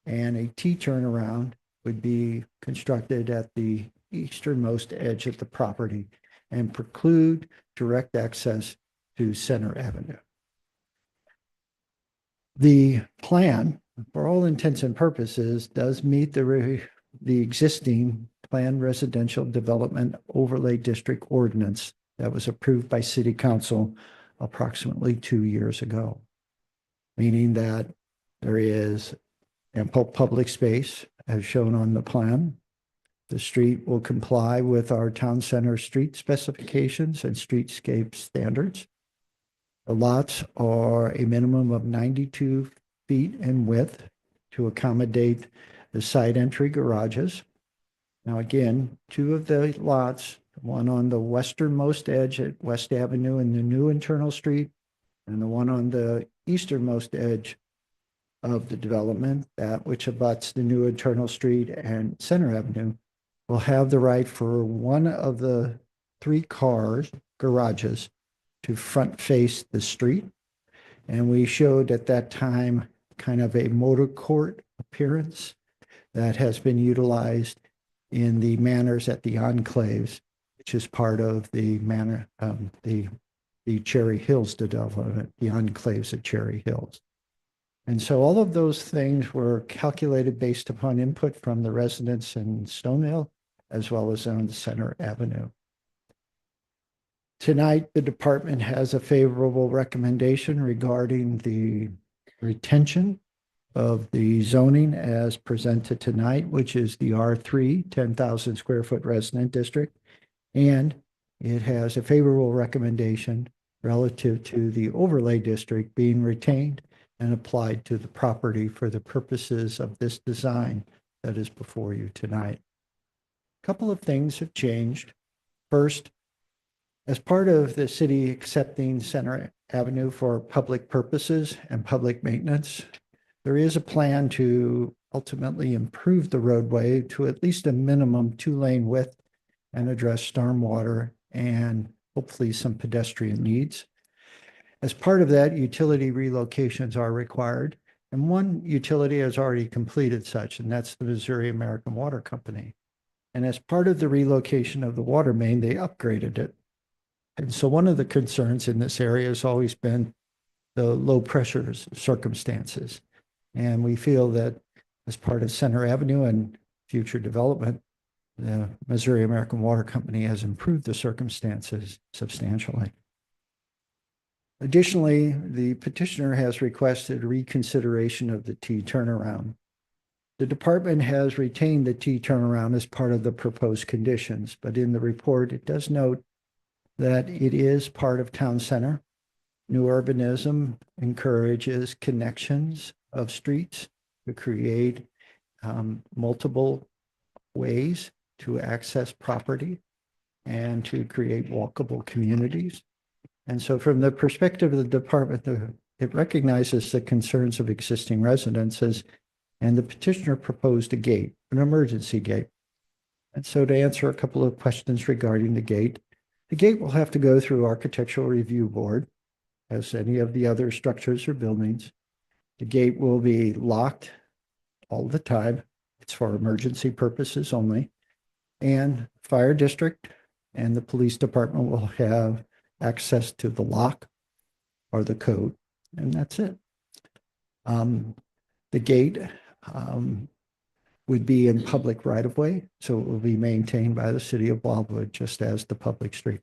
and a T-turnaround would be constructed at the easternmost edge of the property and preclude direct access to Center Avenue. The plan, for all intents and purposes, does meet the existing Planned Residential Development Overlay District ordinance that was approved by City Council approximately 2 years ago, meaning that there is ample public space as shown on the plan. The street will comply with our town center street specifications and streetscape standards. The lots are a minimum of 92 feet in width to accommodate the side entry garages. Now, again, 2 of the lots, one on the westernmost edge at West Avenue in the new internal street, and the one on the easternmost edge of the development, that which abuts the new internal street and Center Avenue, will have the right for one of the 3 cars garages to front face the street. And we showed at that time kind of a motor court appearance that has been utilized in the manors at the enclaves, which is part of the manor, the Cherry Hills development, the enclaves at Cherry Hills. And so all of those things were calculated based upon input from the residents in Stonemill, as well as on Center Avenue. Tonight, the department has a favorable recommendation regarding the retention of the zoning as presented tonight, which is the R3, 10,000 square foot resident district. And it has a favorable recommendation relative to the overlay district being retained and applied to the property for the purposes of this design that is before you tonight. A couple of things have changed. First, as part of the city accepting Center Avenue for public purposes and public maintenance, there is a plan to ultimately improve the roadway to at least a minimum 2-lane width and address stormwater and hopefully some pedestrian needs. As part of that, utility relocations are required, and one utility has already completed such, and that's the Missouri American Water Company. And as part of the relocation of the water main, they upgraded it. And so one of the concerns in this area has always been the low pressure circumstances. And we feel that as part of Center Avenue and future development, the Missouri American Water Company has improved the circumstances substantially. Additionally, the petitioner has requested reconsideration of the T turnaround. The department has retained the T turnaround as part of the proposed conditions, but in the report, it does note that it is part of town center. New urbanism encourages connections of streets to create multiple ways to access property and to create walkable communities. And so from the perspective of the department, it recognizes the concerns of existing residences, and the petitioner proposed a gate, an emergency gate. And so to answer a couple of questions regarding the gate will have to go through Architectural Review Board, as any of the other structures or buildings. The gate will be locked all the time. It's for emergency purposes only. And fire district and the police department will have access to the lock or the code. and that's it. The gate would be in public right of way, so it will be maintained by the city of Wildwood, just as the public street.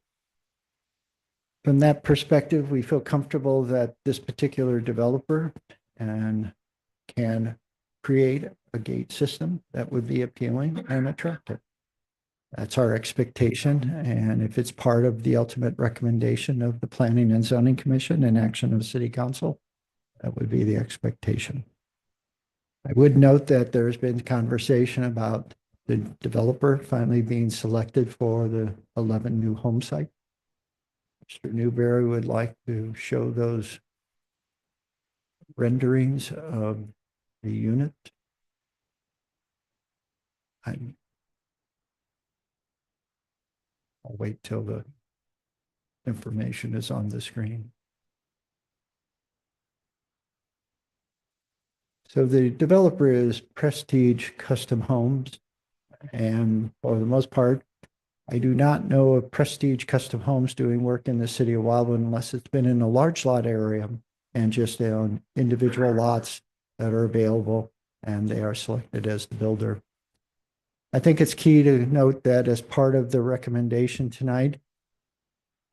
From that perspective, we feel comfortable that this particular developer can create a gate system that would be appealing and attractive. That's our expectation, and if it's part of the ultimate recommendation of the Planning and Zoning Commission and action of City Council, that would be the expectation. I would note that there's been conversation about the developer finally being selected for the 11 new home site. Mr. Newberry would like to show those renderings of the unit. I'll wait till the information is on the screen. So the developer is Prestige Custom Homes, and for the most part, I do not know of Prestige Custom Homes doing work in the city of Wildwood unless it's been in a large lot area and just on individual lots that are available and they are selected as the builder. I think it's key to note that as part of the recommendation tonight,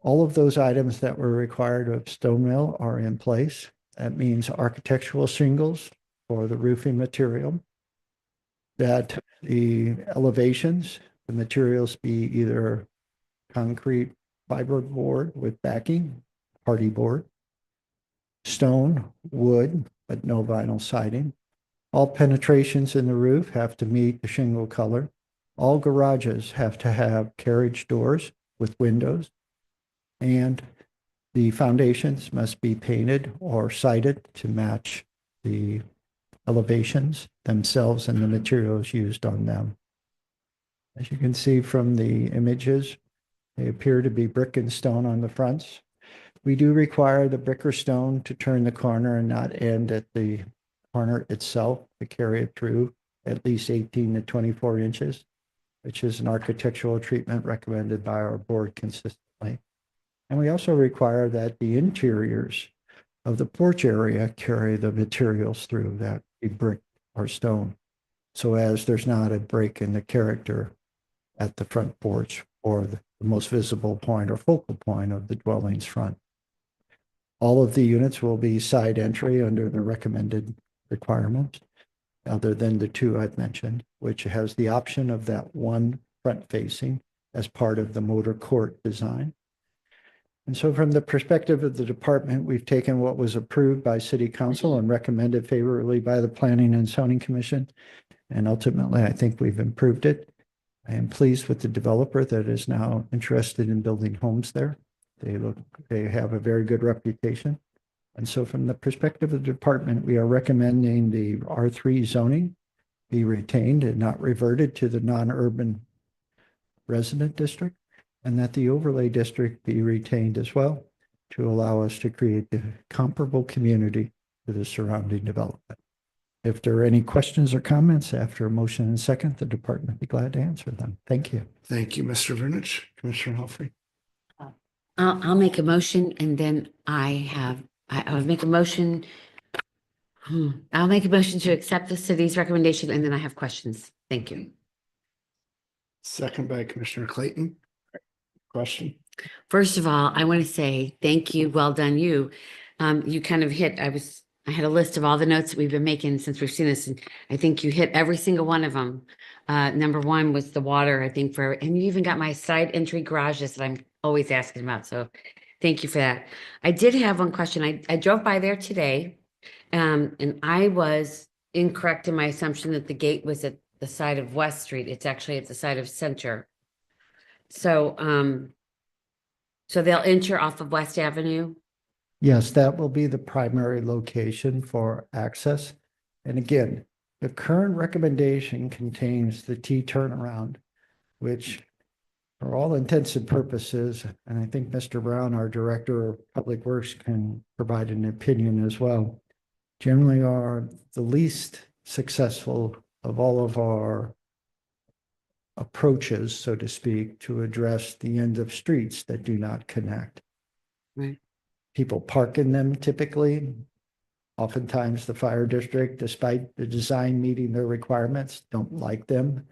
all of those items that were required of stone mill are in place. That means architectural shingles for the roofing material, that the elevations, the materials be either concrete fiberboard with backing, party board, stone, wood, but no vinyl siding. All penetrations in the roof have to meet the shingle color. All garages have to have carriage doors with windows, and the foundations must be painted or sided to match the elevations themselves and the materials used on them. As you can see from the images, they appear to be brick and stone on the fronts. We do require the brick or stone to turn the corner and not end at the corner itself to carry it through at least 18 to 24 inches, which is an architectural treatment recommended by our board consistently. And we also require that the interiors of the porch area carry the materials through, that be brick or stone, so as there's not a break in the character at the front porch or the most visible point or focal point of the dwelling's front. All of the units will be side entry under the recommended requirements, other than the two I've mentioned, which has the option of that one front facing as part of the motor court design. And so from the perspective of the department, we've taken what was approved by City Council and recommended favorably by the Planning and Zoning Commission. And ultimately, I think we've improved it. I am pleased with the developer that is now interested in building homes there. They have a very good reputation. And so from the perspective of the department, we are recommending the R3 zoning be retained and not reverted to the non-urban resident district, and that the overlay district be retained as well to allow us to create the comparable community to the surrounding development. If there are any questions or comments after a motion and second, the department would be glad to answer them. Thank you. Thank you, Mr. Vernich. Commissioner Helfrey. I'll make a motion and then I'll make a motion. I'll make a motion to accept the city's recommendation and then I have questions. Thank you. Second by Commissioner Clayton. Question? First of all, I want to say thank you. Well done, you. You kind of hit, I had a list of all the notes that we've been making since we've seen this, and I think you hit every single one of them. Number one was the water, I think, and you even got my side entry garages that I'm always asking about. So thank you for that. I did have one question. I drove by there today, and I was incorrect in my assumption that the gate was at the side of West Street. It's actually at the side of Center. So, so they'll enter off of West Avenue. Yes, that will be the primary location for access. And again, the current recommendation contains the T turnaround, which for all intents and purposes, and I think Mr. Brown, our Director of Public Works, can provide an opinion as well, generally are the least successful of all of our approaches, so to speak, to address the end of streets that do not connect. Right. people park in them typically. Oftentimes the fire district, despite the design meeting their requirements, don't like them.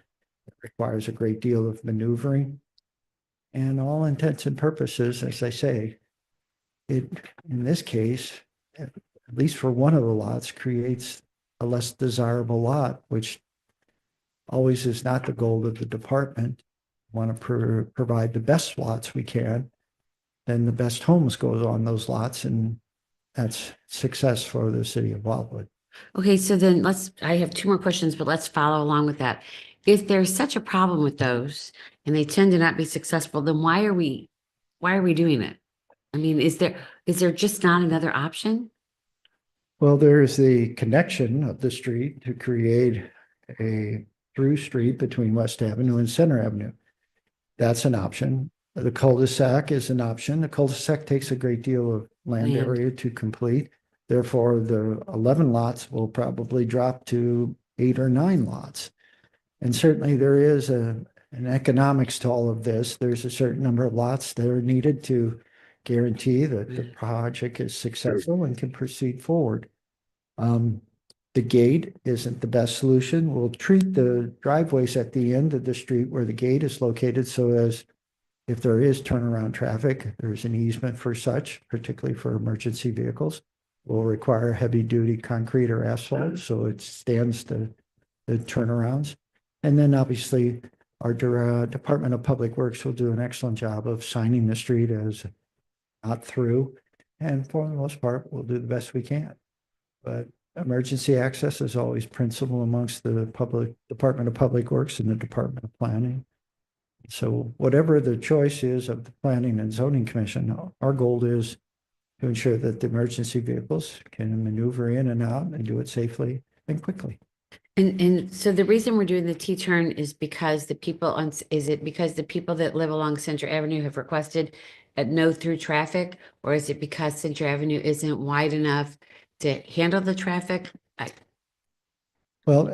It requires a great deal of maneuvering. And all intents and purposes, as I say, it, in this case, at least for one of the lots, creates a less desirable lot, which always is not the goal of the department. Want to provide the best lots we can, then the best homes goes on those lots, and that's success for the city of Wildwood. Okay, so then I have two more questions, but let's follow along with that. If there's such a problem with those and they tend to not be successful, then why are we doing it? I mean, is there just not another option? Well, there's the connection of the street to create a through street between West Avenue and Center Avenue. That's an option. The cul-de-sac is an option. The cul-de-sac takes a great deal of land Land. area to complete. Therefore, the 11 lots will probably drop to 8 or 9 lots. And certainly there is an economics to all of this. There's a certain number of lots that are needed to guarantee that the project is successful and can proceed forward. The gate isn't the best solution. We'll treat the driveways at the end of the street where the gate is located so as if there is turnaround traffic, there's an easement for such, particularly for emergency vehicles. Will require heavy duty concrete or asphalt, so it stands the turnarounds. And then obviously our Department of Public Works will do an excellent job of signing the street as not through. And for the most part, we'll do the best we can. But emergency access is always principal amongst the Department of Public Works and the Department of Planning. So whatever the choice is of the Planning and Zoning Commission, our goal is to ensure that the emergency vehicles can maneuver in and out and do it safely and quickly. And so the reason we're doing the T-turn is because is it because the people that live along Center Avenue have requested a no through traffic? Or is it because Center Avenue isn't wide enough to handle the traffic? Well,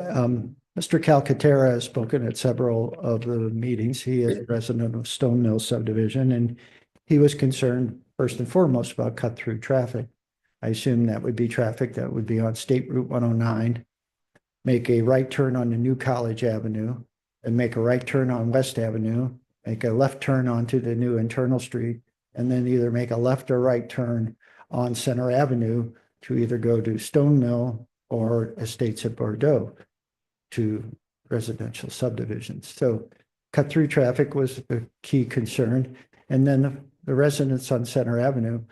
Mr. Calcaterra has spoken at several of the meetings. He is a resident of Stone Mill subdivision, and he was concerned first and foremost about cut through traffic. I assume that would be traffic that would be on State Route 109, make a right turn on the New College Avenue, and make a right turn on West Avenue, make a left turn onto the new internal street, and then either make a left or right turn on Center Avenue to either go to Stone Mill or Estates at Bordeaux to residential subdivisions. So cut through traffic was a key concern. And then the residents on Center Avenue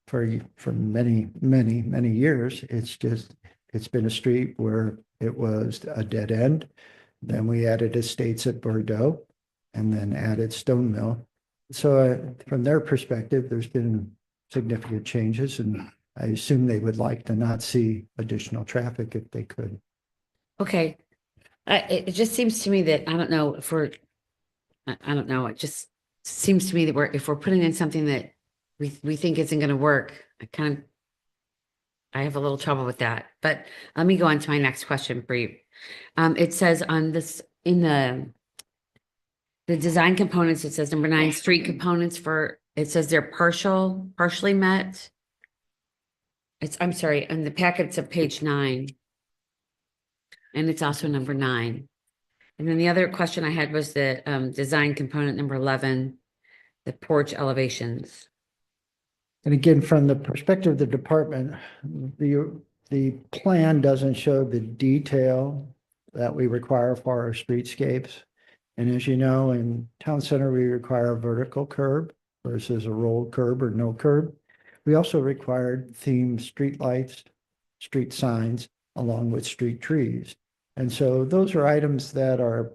for many, many, many years, it's been a street where it was a dead end. Then we added Estates at Bordeaux and then added Stone Mill. So from their perspective, there's been significant changes, and I assume they would like to not see additional traffic if they could. Okay. It just seems to me that, I don't know, it just seems to me that if we're putting in something that we think isn't going to work, I have a little trouble with that. But let me go on to my next question for you. It says on this, in the design components, it says number 9, street components it says they're partially met. I'm sorry, on the packets of page 9. And it's also number 9. And then the other question I had was the design component number 11, the porch elevations. And again, from the perspective of the department, the plan doesn't show the detail that we require for our streetscapes. And as you know, in town center, we require a vertical curb versus a rolled curb or no curb. We also required themed street lights, street signs, along with street trees. And so those are items that are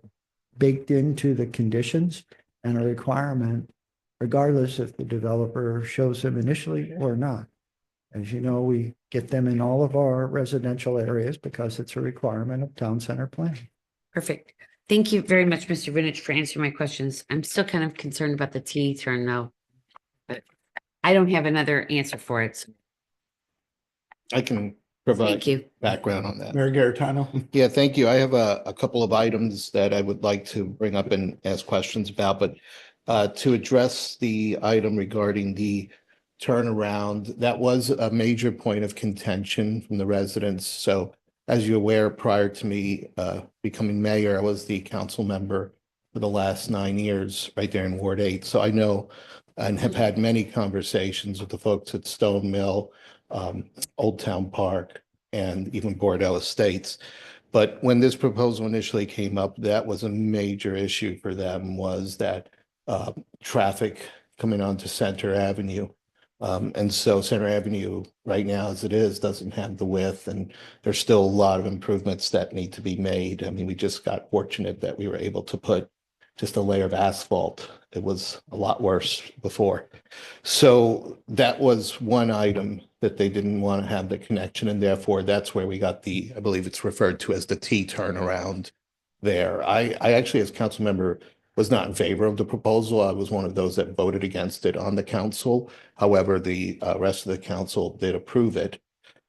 baked into the conditions and a requirement, regardless if the developer shows them initially or not. As you know, we get them in all of our residential areas because it's a requirement of town center planning. Perfect. Thank you very much, Mr. Vinich, for answering my questions. I'm still kind of concerned about the T-turn though, but I don't have another answer for it. I can provide Thank you. background on that. Mayor Garitano. Yeah, thank you. I have a couple of items that I would like to bring up and ask questions about, but to address the item regarding the turnaround, that was a major point of contention from the residents. So as you're aware, prior to me becoming mayor, I was the council member for the last 9 years right there in Ward 8. So I know and have had many conversations with the folks at Stone Mill, Old Town Park, and even Bordeaux Estates. But when this proposal initially came up, that was a major issue for them, was that traffic coming onto Center Avenue. And so Center Avenue right now, as it is, doesn't have the width, and there's still a lot of improvements that need to be made. I mean, we just got fortunate that we were able to put just a layer of asphalt. It was a lot worse before. So that was one item that they didn't want to have the connection, and therefore that's where we got the, I believe it's referred to as the T turnaround there. I actually, as council member, was not in favor of the proposal. I was one of those that voted against it on the council. However, the rest of the council did approve it.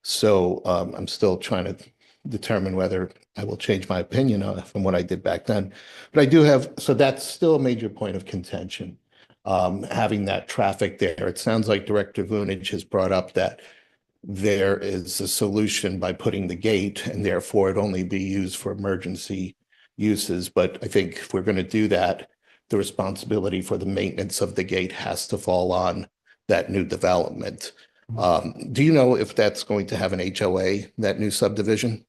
So I'm still trying to determine whether I will change my opinion from what I did back then. But I do have, so that's still a major point of contention, having that traffic there. It sounds like Director Vunich has brought up that there is a solution by putting the gate, and therefore it only be used for emergency uses. But I think if we're going to do that, the responsibility for the maintenance of the gate has to fall on that new development. Do you know if that's going to have an HOA, that new subdivision?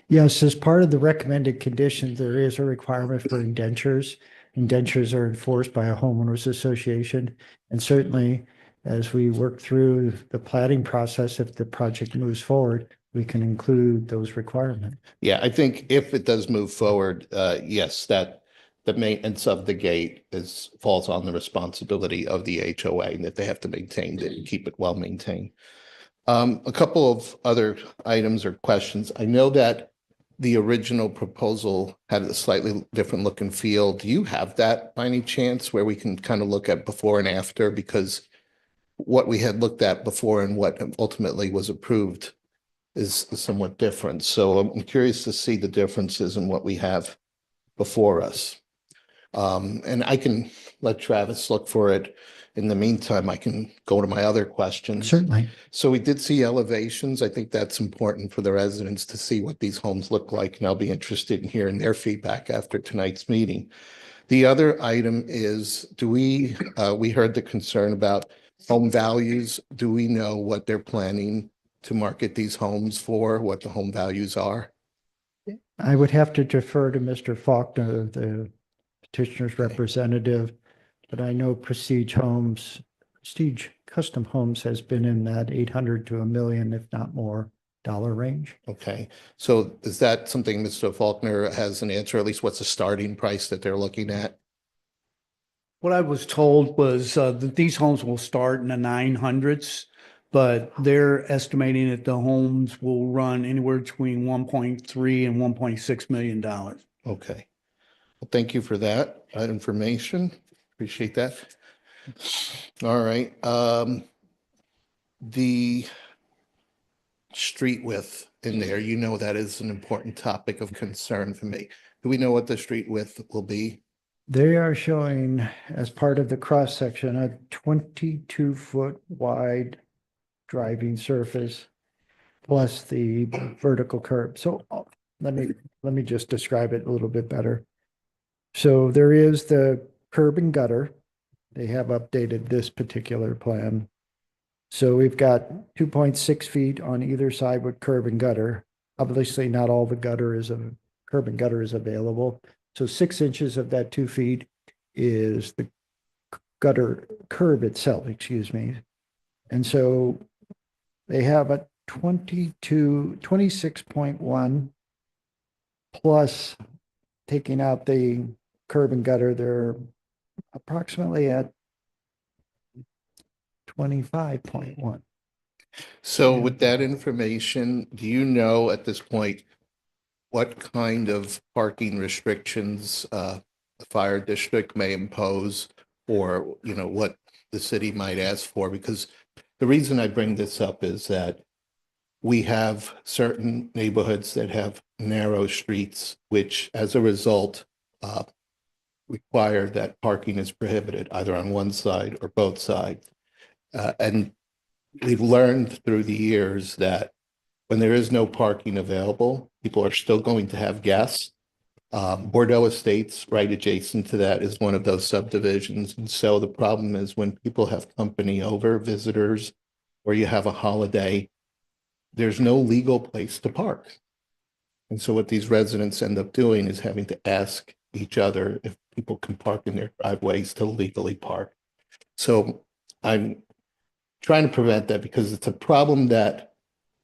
Yes, as part of the recommended conditions, there is a requirement for indentures. Indentures are enforced by a homeowners association. And certainly, as we work through the planning process, if the project moves forward, we can include those requirements. Yeah, I think if it does move forward, yes, that the maintenance of the gate falls on the responsibility of the HOA, and that they have to maintain it and keep it well maintained. A couple of other items or questions. I know that the original proposal had a slightly different look and feel. Do you have that by any chance, where we can kind of look at before and after? Because what we had looked at before and what ultimately was approved is somewhat different. So I'm curious to see the differences in what we have before us. And I can let Travis look for it. In the meantime, I can go to my other questions. Certainly. So we did see elevations. I think that's important for the residents to see what these homes look like, and I'll be interested in hearing their feedback after tonight's meeting. The other item is, we heard the concern about home values. Do we know what they're planning to market these homes for, what the home values are? I would have to defer to Mr. Faulkner, the petitioner's representative, but I know Prestige Custom Homes has been in that 800 to $1 million, if not more, dollar range. Okay, so is that something Mr. Faulkner has an answer, at least what's the starting price that they're looking at? What I was told was that these homes will start in the 900s, but they're estimating that the homes will run anywhere between 1.3 and $1.6 million. Okay. Well, thank you for that information. Appreciate that. All right. The street width in there, you know, that is an important topic of concern for me. Do we know what the street width will be? They are showing, as part of the cross section, a 22-foot wide driving surface plus the vertical curb. So let me just describe it a little bit better. So there is the curb and gutter. They have updated this particular plan. So we've got 2.6 feet on either side with curb and gutter. Obviously, not all the curb and gutter is available. So 6 inches of that 2 feet is the curb itself, excuse me. And so they have a 26.1 plus taking out the curb and gutter, they're approximately at 25.1. So with that information, do you know at this point what kind of parking restrictions the fire district may impose, or, you know, what the city might ask for? Because the reason I bring this up is that we have certain neighborhoods that have narrow streets, which as a result require that parking is prohibited either on one side or both sides. And we've learned through the years that when there is no parking available, people are still going to have guests. Bordeaux Estates, right adjacent to that, is one of those subdivisions. And so the problem is when people have company over, visitors, or you have a holiday, there's no legal place to park. And so what these residents end up doing is having to ask each other if people can park in their driveways to legally park. So I'm trying to prevent that because it's a problem that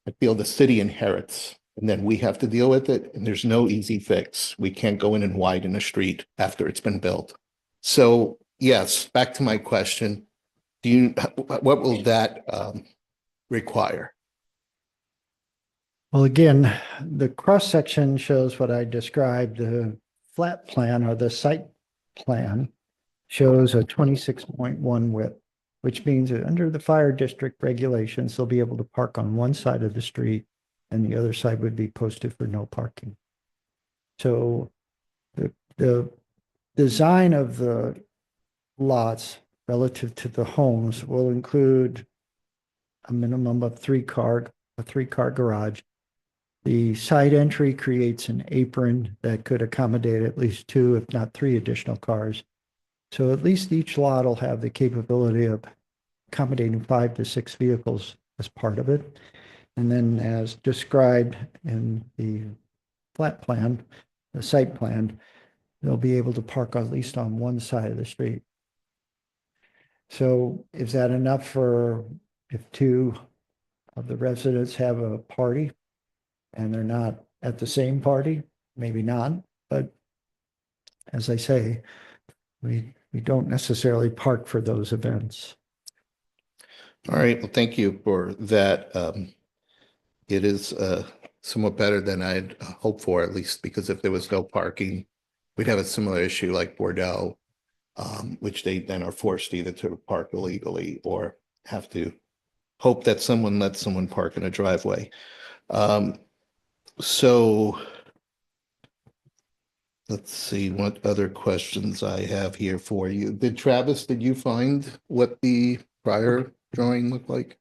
I feel the city inherits, and then we have to deal with it, and there's no easy fix. We can't go in and widen a street after it's been built. So yes, back to my question, what will that require? Well, again, the cross-section shows what I described. The flat plan or the site plan shows a 26.1 width, which means that under the fire district regulations, they'll be able to park on one side of the street and the other side would be posted for no parking. So the design of the lots relative to the homes will include a minimum of a three-car garage. The side entry creates an apron that could accommodate at least 2, if not 3 additional cars. So at least each lot will have the capability of accommodating 5 to 6 vehicles as part of it. And then as described in the flat plan, the site plan, they'll be able to park at least on one side of the street. So is that enough for if 2 of the residents have a party and they're not at the same party? Maybe not, but as I say, we don't necessarily park for those events. All right, well, thank you for that. It is somewhat better than I'd hoped for, at least because if there was no parking, we'd have a similar issue like Bordeaux, which they then are forced either to park illegally or have to hope that someone lets someone park in a driveway. So let's see what other questions I have here for you. Travis, did you find what the prior drawing looked like?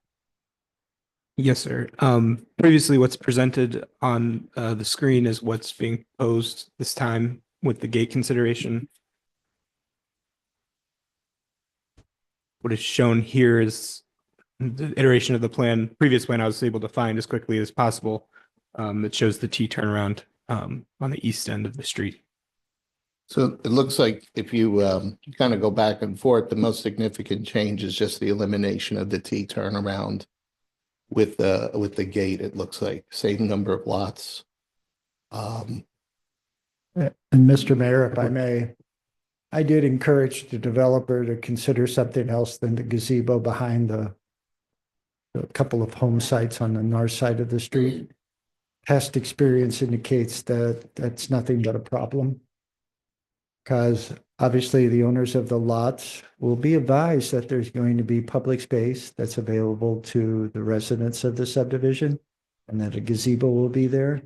Yes, sir. Previously, what's presented on the screen is what's being proposed this time with the gate consideration. What is shown here is the iteration of the plan. Previous plan I was able to find as quickly as possible. That shows the T turnaround on the east end of the street. So it looks like if you kind of go back and forth, the most significant change is just the elimination of the T turnaround with the gate. It looks like same number of lots. And Mr. Mayor, if I may, I did encourage the developer to consider something else than the gazebo behind the couple of home sites on the north side of the street. Past experience indicates that that's nothing but a problem. Because obviously the owners of the lots will be advised that there's going to be public space that's available to the residents of the subdivision and that a gazebo will be there.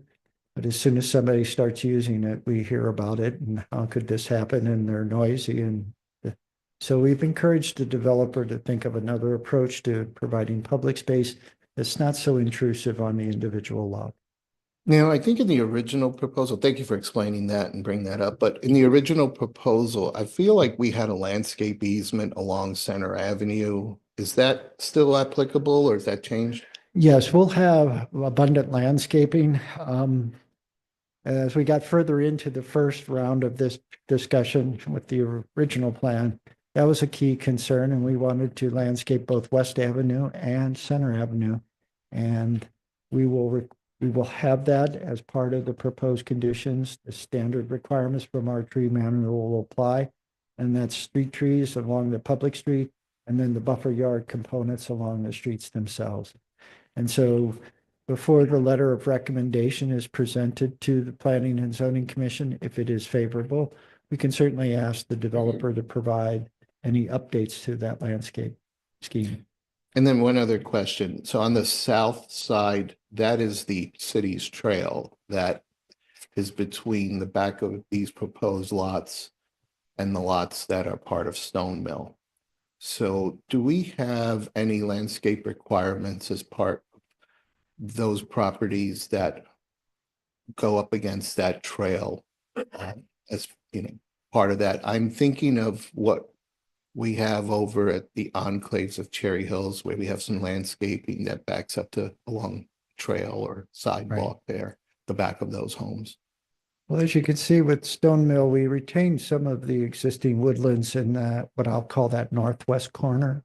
But as soon as somebody starts using it, we hear about it and how could this happen, and they're noisy. And so we've encouraged the developer to think of another approach to providing public space that's not so intrusive on the individual lot. Now, I think in the original proposal, thank you for explaining that and bring that up, but in the original proposal, I feel like we had a landscape easement along Center Avenue. Is that still applicable or has that changed? Yes, we'll have abundant landscaping. As we got further into the first round of this discussion with the original plan, that was a key concern, and we wanted to landscape both West Avenue and Center Avenue. And we will have that as part of the proposed conditions. The standard requirements from our tree manual will apply, and that's street trees along the public street, and then the buffer yard components along the streets themselves. And so before the letter of recommendation is presented to the Planning and Zoning Commission, if it is favorable, we can certainly ask the developer to provide any updates to that landscape scheme. And then one other question. So on the south side, that is the city's trail that is between the back of these proposed lots and the lots that are part of Stone Mill. So do we have any landscape requirements as part of those properties that go up against that trail? As, you know, part of that, I'm thinking of what we have over at the enclaves of Cherry Hills, where we have some landscaping that backs up to along trail or sidewalk there, the back of those homes. Well, as you can see with Stone Mill, we retained some of the existing woodlands in that, what I'll call that northwest corner.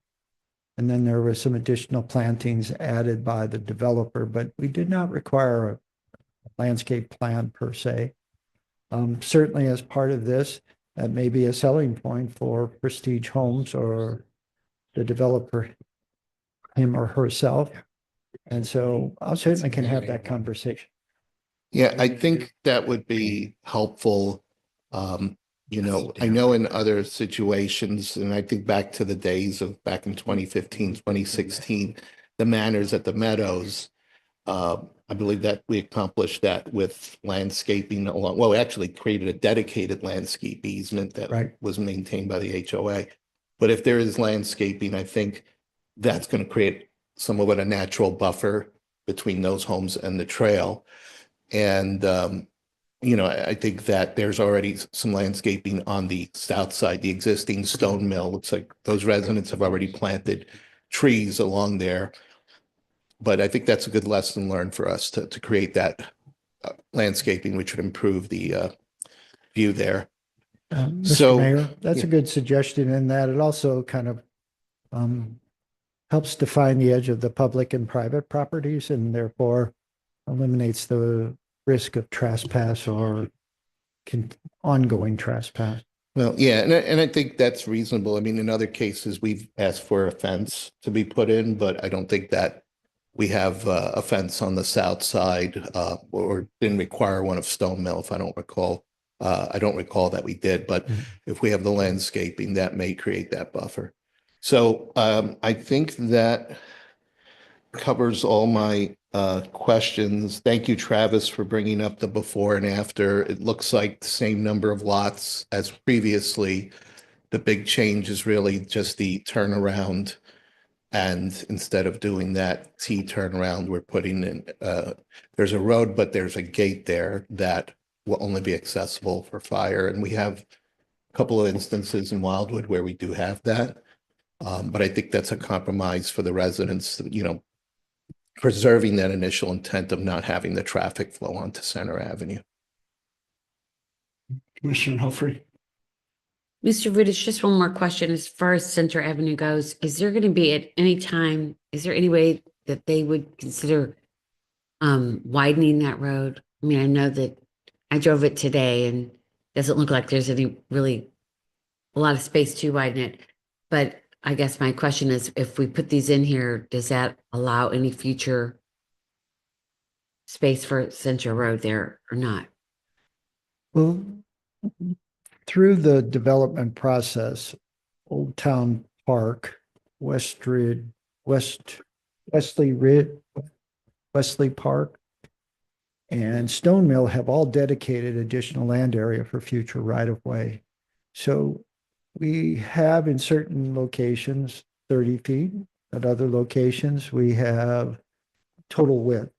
And then there were some additional plantings added by the developer, but we did not require a landscape plan per se. Certainly as part of this, that may be a selling point for Prestige Homes or the developer, him or herself. And so I certainly can have that conversation. Yeah, I think that would be helpful. You know, I know in other situations, and I think back to the days of back in 2015, 2016, the Manors at the Meadows. I believe that we accomplished that with landscaping along, well, we actually created a dedicated landscape easement that Right. was maintained by the HOA. But if there is landscaping, I think that's going to create somewhat of a natural buffer between those homes and the trail. And, you know, I think that there's already some landscaping on the south side, the existing stone mill. Looks like those residents have already planted trees along there. But I think that's a good lesson learned for us to create that landscaping, which would improve the view there. Mr. So- Mayor, that's yeah. a good suggestion in that it also kind of helps define the edge of the public and private properties and therefore eliminates the risk of trespass or ongoing trespass. Well, yeah, and I think that's reasonable. I mean, in other cases, we've asked for a fence to be put in, but I don't think that we have a fence on the south side or didn't require one of Stone Mill, if I don't recall. I don't recall that we did, but if we have the landscaping, that may create that buffer. So I think that covers all my questions. Thank you, Travis, for bringing up the before and after. It looks like the same number of lots as previously. The big change is really just the turnaround. And instead of doing that T turnaround, we're putting in, there's a road, but there's a gate there that will only be accessible for fire. And we have a couple of instances in Wildwood where we do have that. But I think that's a compromise for the residents, you know, preserving that initial intent of not having the traffic flow onto Center Avenue. Commissioner Humphrey. Mr. Vudish, just one more question. As far as Center Avenue goes, is there going to be at any time, is there any way that they would consider widening that road? I mean, I know that I drove it today and it doesn't look like there's any really a lot of space to widen it. But I guess my question is, if we put these in here, does that allow any future space for Center Road there or not? Well, through the development process, Old Town Park, Wesley Park, and Stone Mill have all dedicated additional land area for future right-of-way. So we have in certain locations 30 feet. At other locations, we have total width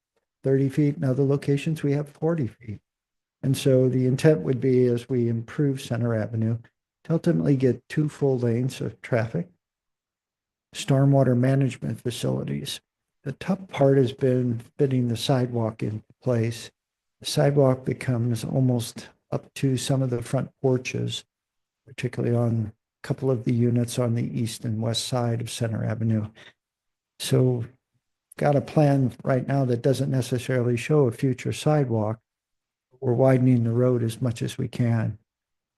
30 feet. In other locations, we have 40 feet. And so the intent would be, as we improve Center Avenue, to ultimately get 2 full lanes of traffic, stormwater management facilities. The tough part has been fitting the sidewalk in place. The sidewalk becomes almost up to some of the front porches, particularly on a couple of the units on the east and west side of Center Avenue. So got a plan right now that doesn't necessarily show a future sidewalk. We're widening the road as much as we can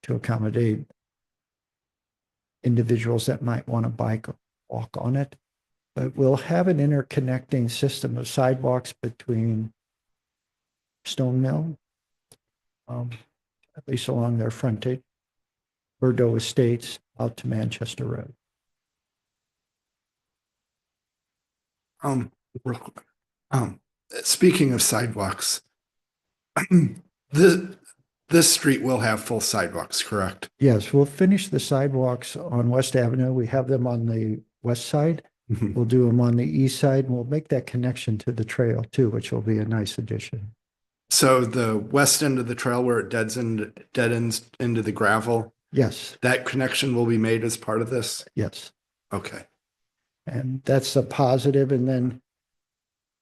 to accommodate individuals that might want to bike or walk on it. But we'll have an interconnecting system of sidewalks between Stone Mill, at least along their frontage, Bordeaux Estates, out to Manchester Road. Real quick. Speaking of sidewalks, this street will have full sidewalks, correct? Yes, we'll finish the sidewalks on West Avenue. We have them on the west side. Mhm. We'll do them on the east side and we'll make that connection to the trail too, which will be a nice addition. So the west end of the trail where it dead ends into the gravel, Yes, that connection will be made as part of this? yes. Okay. And that's a positive. And then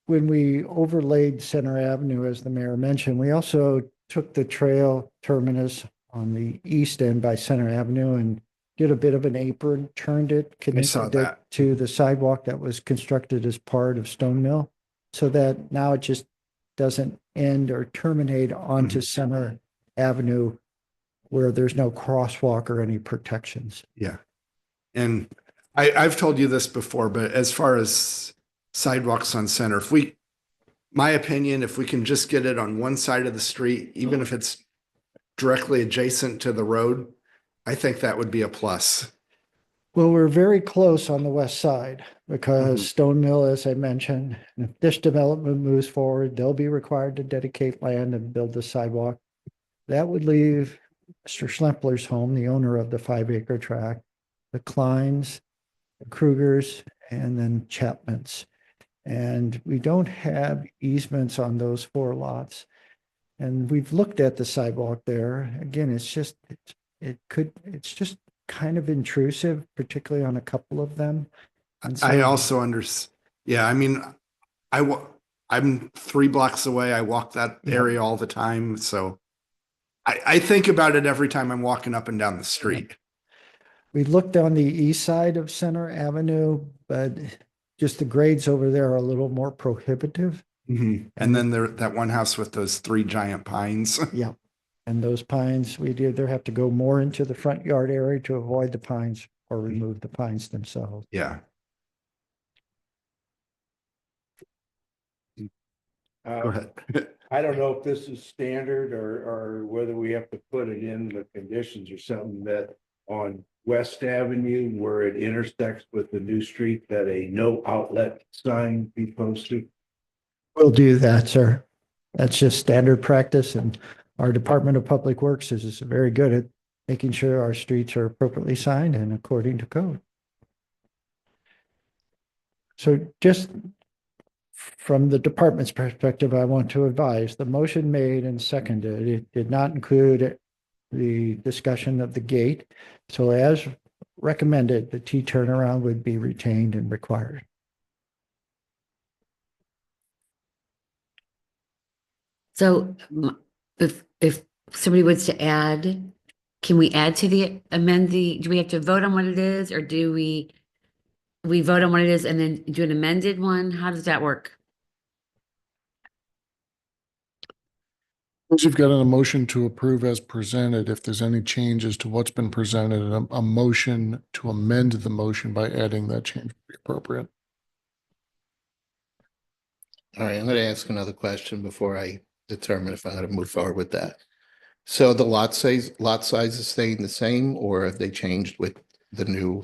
when we overlaid Center Avenue, as the mayor mentioned, we also took the trail terminus on the east end by Center Avenue and did a bit of an apron, turned it, saw connected it that. to the sidewalk that was constructed as part of Stone Mill. So that now it just doesn't end or terminate onto Center Avenue where there's no crosswalk or any protections. Yeah. And I've told you this before, but as far as sidewalks on Center, my opinion, if we can just get it on one side of the street, even if it's directly adjacent to the road, I think that would be a plus. Well, we're very close on the west side because Stone Mill, as I mentioned, if this development moves forward, they'll be required to dedicate land and build the sidewalk. That would leave Mr. Schlempler's home, the owner of the 5-acre tract, the Kleins, the Krugers, and then Chapman's. And we don't have easements on those 4 lots. And we've looked at the sidewalk there. Again, it's just kind of intrusive, particularly on a couple of them. And I so- also yeah, I mean, I'm 3 blocks away. I walk that area all the time. So I think about it every time I'm walking up and down the street. We looked on the east side of Center Avenue, but just the grades over there are a little more prohibitive. And then that one house with those 3 giant pines. Yeah. And those pines, we'd either have to go more into the front yard area to avoid the pines or remove the pines themselves. Yeah. Go ahead. I don't know if this is standard or whether we have to put it in the conditions or something that on West Avenue where it intersects with the new street, that a no outlet sign be posted. We'll do that, sir. That's just standard practice, and our Department of Public Works is very good at making sure our streets are appropriately signed and according to code. So just from the department's perspective, I want to advise the motion made and seconded, it did not include the discussion of the gate. So as recommended, the T turnaround would be retained and required. So if somebody wants to add, can we add to do we have to vote on what it is, or do we vote on what it is and then do an amended one? How does that work? Once you've got a motion to approve as presented, if there's any changes to what's been presented, a motion to amend the motion by adding that change would be appropriate. All right, I'm going to ask another question before I determine if I'm going to move forward with that. So the lot size is staying the same, or have they changed with the new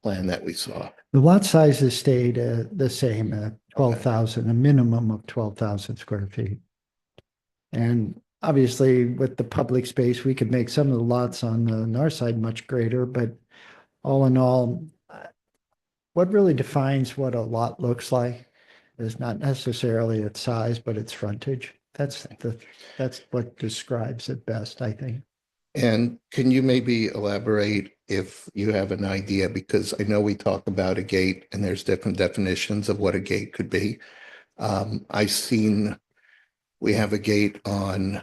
plan that we saw? The lot sizes stayed the same at 12,000, a minimum of 12,000 square feet. And obviously with the public space, we could make some of the lots on the north side much greater, but all in all, what really defines what a lot looks like is not necessarily its size, but its frontage. That's what describes it best, I think. And can you maybe elaborate if you have an idea? Because I know we talk about a gate and there's different definitions of what a gate could be. I've seen, we have a gate on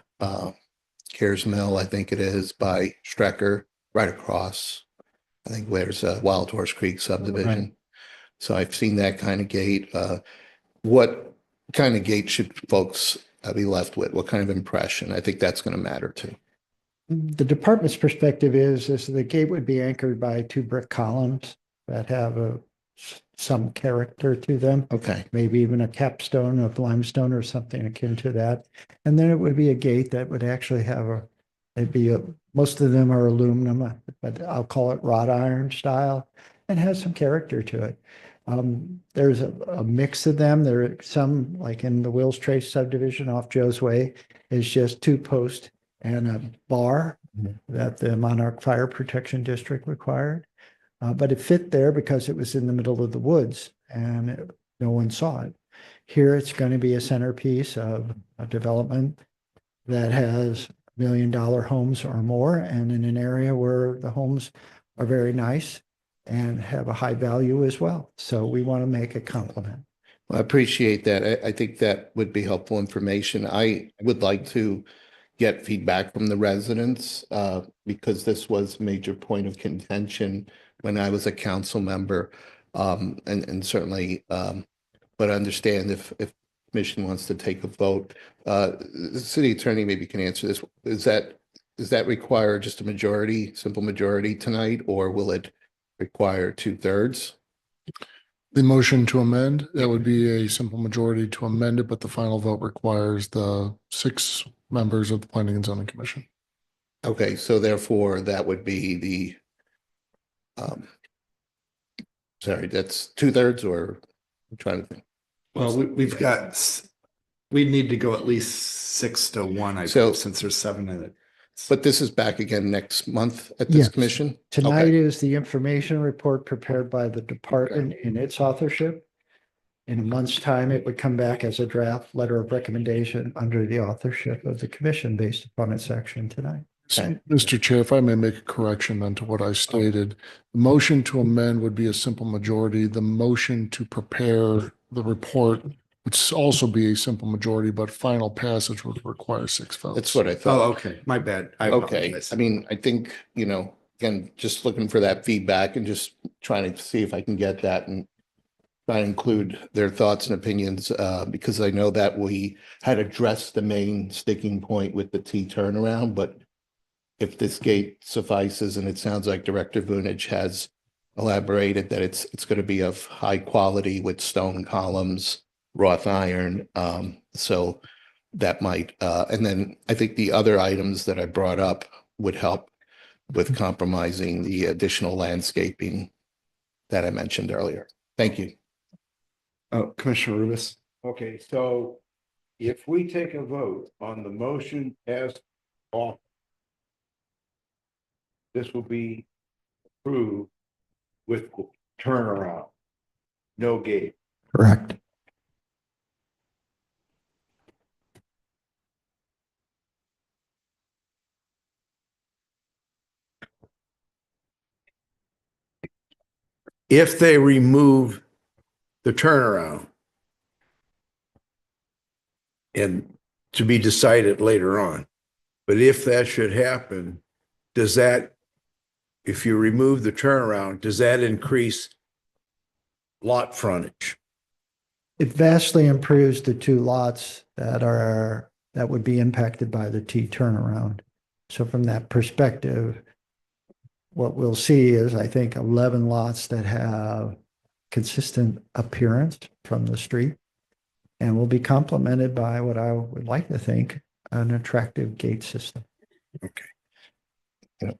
Cares Mill, I think it is, by Strecker, right across. I think where's Wild Horse Creek subdivision. Right. So I've seen that kind of gate. What kind of gate should folks be left with? What kind of impression? I think that's going to matter too. The department's perspective is the gate would be anchored by 2 brick columns that have some character to them. Okay. Maybe even a capstone of limestone or something akin to that. And then it would be a gate that would actually have most of them are aluminum, but I'll call it wrought iron style, and has some character to it. There's a mix of them. There are some, like in the Wills Trace subdivision off Joe's Way, is just 2 posts and a bar that the Monarch Fire Protection District required. But it fit there because it was in the middle of the woods and no one saw it. Here, it's going to be a centerpiece of a development that has $1 million homes or more, and in an area where the homes are very nice and have a high value as well. So we want to make a compliment. I appreciate that. I think that would be helpful information. I would like to get feedback from the residents because this was a major point of contention when I was a council member. And certainly, but I understand if commission wants to take a vote. The city attorney maybe can answer this. Does that require just a majority, simple majority tonight, or will it require 2/3? The motion to amend, that would be a simple majority to amend it, but the final vote requires the 6 members of the Planning and Zoning Commission. Okay, so therefore that would be the, sorry, that's 2/3 or I'm trying to think. Well, we've got, we need to go at least 6-1, I So- think, since there's 7 in it. But this is back again next month at this Yes. commission? Tonight Okay. is the information report prepared by the department in its authorship. In a month's time, it would come back as a draft letter of recommendation under the authorship of the commission based upon its action tonight. Okay. Mr. Chair, if I may make a correction then to what I stated, the motion to amend would be a simple majority. The motion to prepare the report would also be a simple majority, but final passage would require 6 votes. That's what I Oh, thought. okay, my bad. I Okay, apologize. I mean, I think, again, just looking for that feedback and just trying to see if I can get that and try and include their thoughts and opinions, because I know that we had addressed the main sticking point with the T turnaround, but if this gate suffices, and it sounds like Director Vunich has elaborated that it's going to be of high quality with stone columns, wrought iron, so that might, and then I think the other items that I brought up would help with compromising the additional landscaping that I mentioned earlier. Thank you. Oh, Commissioner Rubis. Okay, so if we take a vote on the motion as off, this will be approved with turnaround, no gate. Correct. If they remove the turnaround and to be decided later on, but if that should happen, does that, if you remove the turnaround, does that increase lot frontage? It vastly improves the 2 lots that would be impacted by the T turnaround. So from that perspective, what we'll see is, I think, 11 lots that have consistent appearance from the street and will be complemented by what I would like to think an attractive gate system.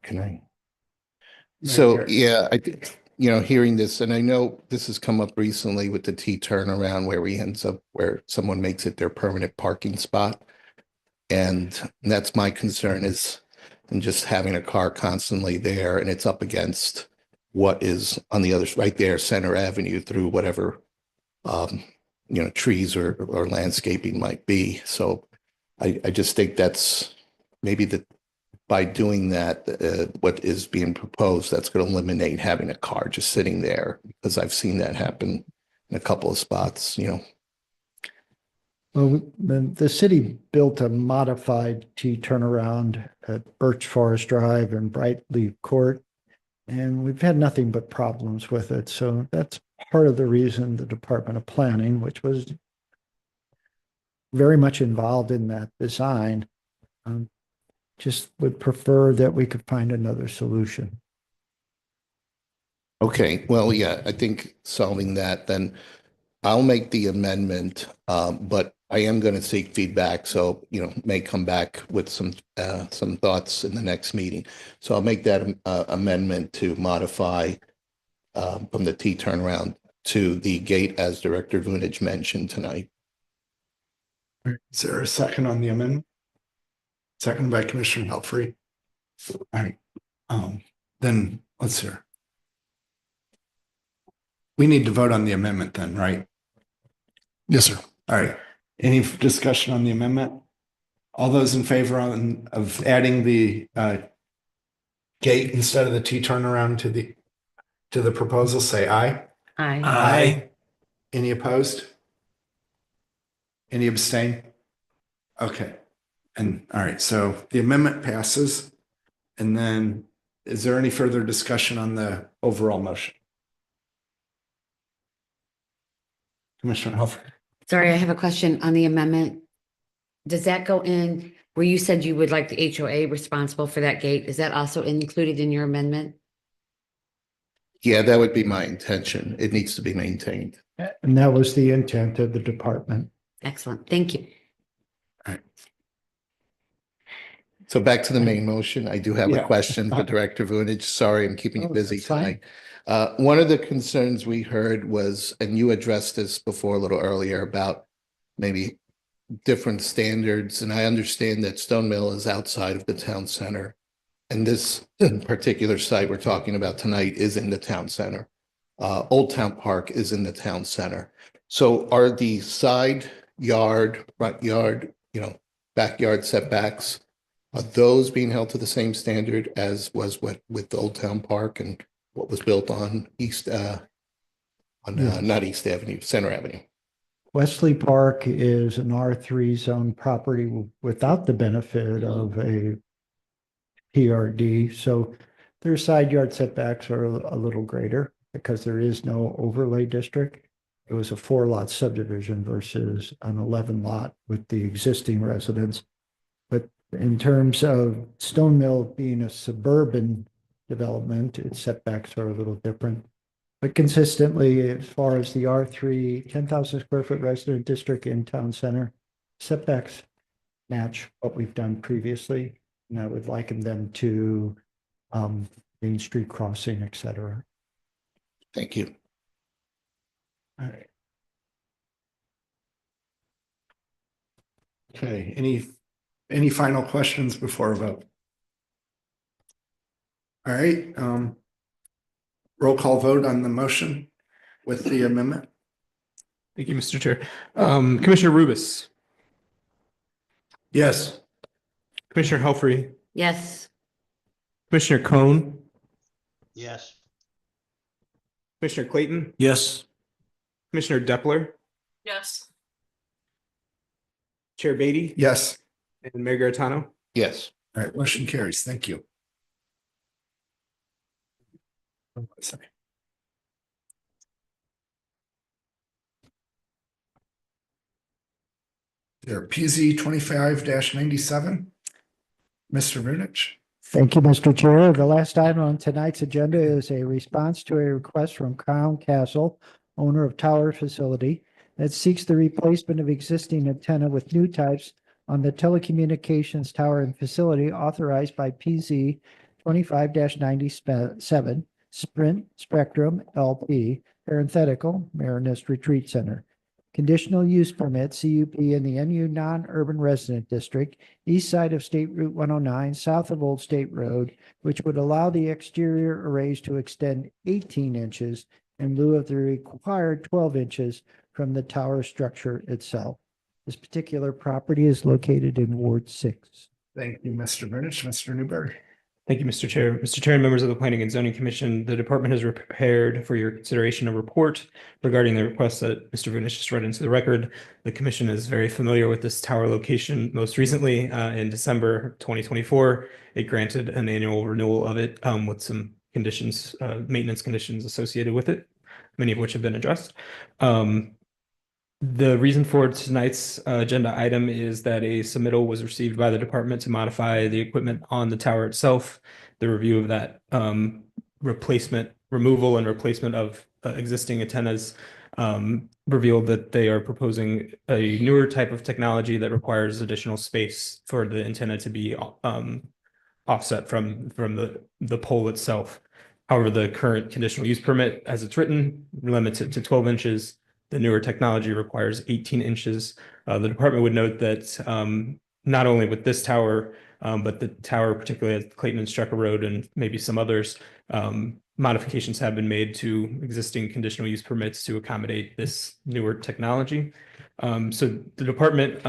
Can I? So, yeah, I think, hearing this, and I know this has come up recently with the T turnaround where we ends up where someone makes it their permanent parking spot. And that's my concern is, and just having a car constantly there and it's up against what is on the other, right there, Center Avenue through whatever, trees or landscaping might be. So I just think that's maybe by doing that, what is being proposed, that's going to eliminate having a car just sitting there, because I've seen that happen in a couple of spots, Well, the city built a modified T turnaround at Birch Forest Drive and Brightleaf Court, and we've had nothing but problems with it. So that's part of the reason the Department of Planning, which was very much involved in that design, just would prefer that we could find another solution. Okay, well, yeah, I think solving that, then I'll make the amendment, but I am going to seek feedback. So, may come back with some thoughts in the next meeting. So I'll make that amendment to modify from the T turnaround to the gate as Director Vunich mentioned tonight. Is there a second on the amendment? Second by Commissioner Helfrey. All right, then let's hear. We need to vote on the amendment then, right? Yes, sir. All right. Any discussion on the amendment? All those in favor of adding the gate instead of the T turnaround to the proposal, say aye. Aye. Any opposed? Any abstain? Okay. And all right, so the amendment passes. And then is there any further discussion on the overall motion? Commissioner Helfrey. Sorry, I have a question on the amendment. Does that go in where you said you would like the HOA responsible for that gate? Is that also included in your amendment? Yeah, that would be my intention. It needs to be maintained. And that was the intent of the department. Excellent. Thank you. So back to the main motion. I do have a Yeah. question for Director Vunich. Sorry, I'm keeping you Oh, busy that's fine. tonight. One of the concerns we heard was, and you addressed this before a little earlier, about maybe different standards. And I understand that Stone Mill is outside of the town center. And this particular site we're talking about tonight is in the town center. Old Town Park is in the town center. So are the side yard, front yard, backyard setbacks, are those being held to the same standard as was with the Old Town Park and what was built on not East Avenue, Center Avenue? Wesley Park is an R3 zone property without the benefit of a PRD. So their side yard setbacks are a little greater because there is no overlay district. It was a 4-lot subdivision versus an 11-lot with the existing residents. But in terms of Stone Mill being a suburban development, its setbacks are a little different. But consistently, as far as the R3 10,000 square foot resident district in town center, setbacks match what we've done previously. And I would liken them to Main Street crossing, et cetera. Thank you. All right. Okay, any final questions before a vote? All right, roll call vote on the motion with the amendment. Thank you, Mr. Chair. Commissioner Rubus, Yes. Commissioner Helfrey, Yes. Commissioner Cohn, Yes. Commissioner Clayton, Yes. Commissioner Depler, Yes. Chair Beatty, Yes. and Mayor Garitano. Yes. All right, motion carries. Thank you. There, PZ 25-97. Mr. Vunich. Thank you, Mr. Chair. The last item on tonight's agenda is a response to a request from Crown Castle, owner of Tower Facility, that seeks the replacement of existing antenna with new types on the telecommunications tower and facility authorized by PZ 25-97, Sprint Spectrum LP, parenthetical, Marinist Retreat Center. Conditional use permit, CUP, in the NU non-urban resident district, east side of State Route 109, south of Old State Road, which would allow the exterior arrays to extend 18 inches in lieu of the required 12 inches from the tower structure itself. This particular property is located in Ward 6. Thank you, Mr. Vunich. Mr. Newberry. Thank you, Mr. Chair. Mr. Chair and members of the Planning and Zoning Commission, the department has prepared for your consideration a report regarding the request that Mr. Vunich just read into the record. The commission is very familiar with this tower location. Most recently, in December 2024, it granted an annual renewal of it with some conditions, maintenance conditions associated with it, many of which have been addressed. The reason for tonight's agenda item is that a submittal was received by the department to modify the equipment on the tower itself. The review of that removal and replacement of existing antennas revealed that they are proposing a newer type of technology that requires additional space for the antenna to be offset from the pole itself. However, the current conditional use permit, as it's written, limits it to 12 inches. The newer technology requires 18 inches. The department would note that not only with this tower, But the tower, particularly at Clayton and Strecker Road and maybe some others, modifications have been made to existing conditional use permits to accommodate this newer technology. So the department,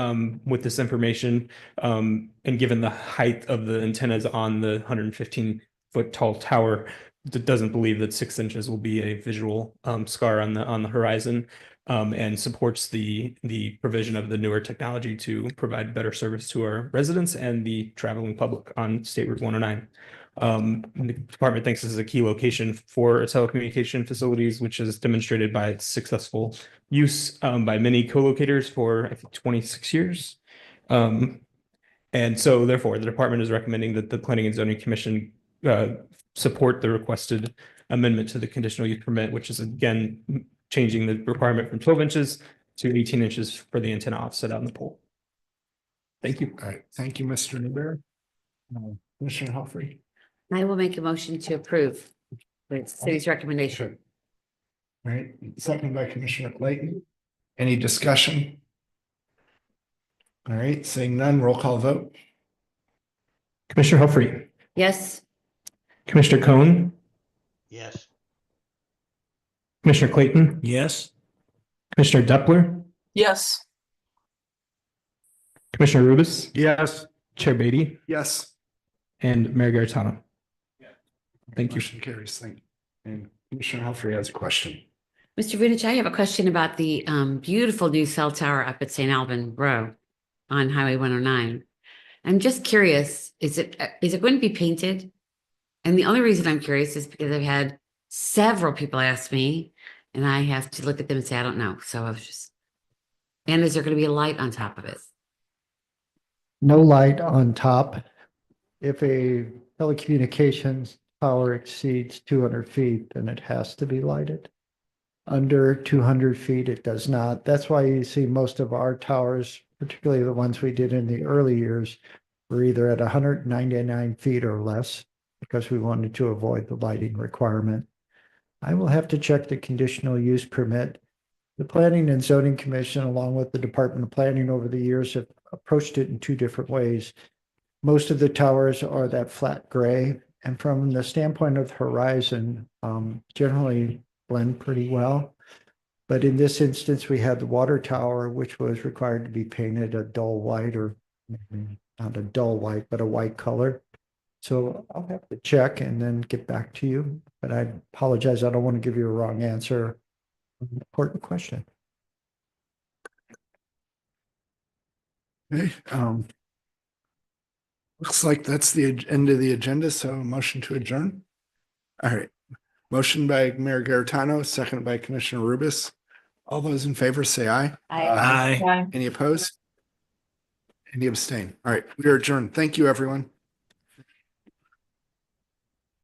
with this information, and given the height of the antennas on the 115-foot tall tower, doesn't believe that 6 inches will be a visual scar on the horizon, and supports the provision of the newer technology to provide better service to our residents and the traveling public on State Route 109. The department thinks this is a key location for telecommunication facilities, which is demonstrated by its successful use by many co-locators for, I think, 26 years. And so therefore, the department is recommending that the Planning and Zoning Commission support the requested amendment to the conditional use permit, which is again changing the requirement from 12 inches to 18 inches for the antenna offset on the pole. Thank you. All right, thank you, Mr. Newberry. Commissioner Helfrey. I will make a motion to approve the city's recommendation. All right, second by Commissioner Clayton. Any discussion? All right, seeing none, roll call vote. Commissioner Helfrey, Yes, Commissioner Cohn, Yes. Commissioner Clayton, Yes. Commissioner Doppler, Yes. Commissioner Rubis, Yes. Chair Beatty, Yes. and Mayor Garitano. Thank you. Motion carries. Thank you. And Commissioner Helfrey has a question. Mr. Vunich, I have a question about the beautiful new cell tower up at St. Alban Row on Highway 109. I'm just curious, is it going to be painted? And the only reason I'm curious is because I've had several people ask me, and I have to look at them and say, I don't know. So I was just, and is there going to be a light on top of it? No light on top. If a telecommunications tower exceeds 200 feet, then it has to be lighted. Under 200 feet, it does not. That's why you see most of our towers, particularly the ones we did in the early years, were either at 199 feet or less, because we wanted to avoid the lighting requirement. I will have to check the conditional use permit. The Planning and Zoning Commission, along with the Department of Planning over the years, have approached it in two different ways. Most of the towers are that flat gray, and from the standpoint of the horizon, generally blend pretty well. But in this instance, we had the water tower, which was required to be painted a dull white, or maybe not a dull white, but a white color. So I'll have to check and then get back to you, but I apologize. I don't want to give you a wrong answer. Important question. Okay, looks like that's the end of the agenda, so motion to adjourn. All right, motion by Mayor Garitano, seconded by Commissioner Rubis. All those in favor say aye. Aye. Any opposed? Any abstain? All right, we are adjourned. Thank you, everyone.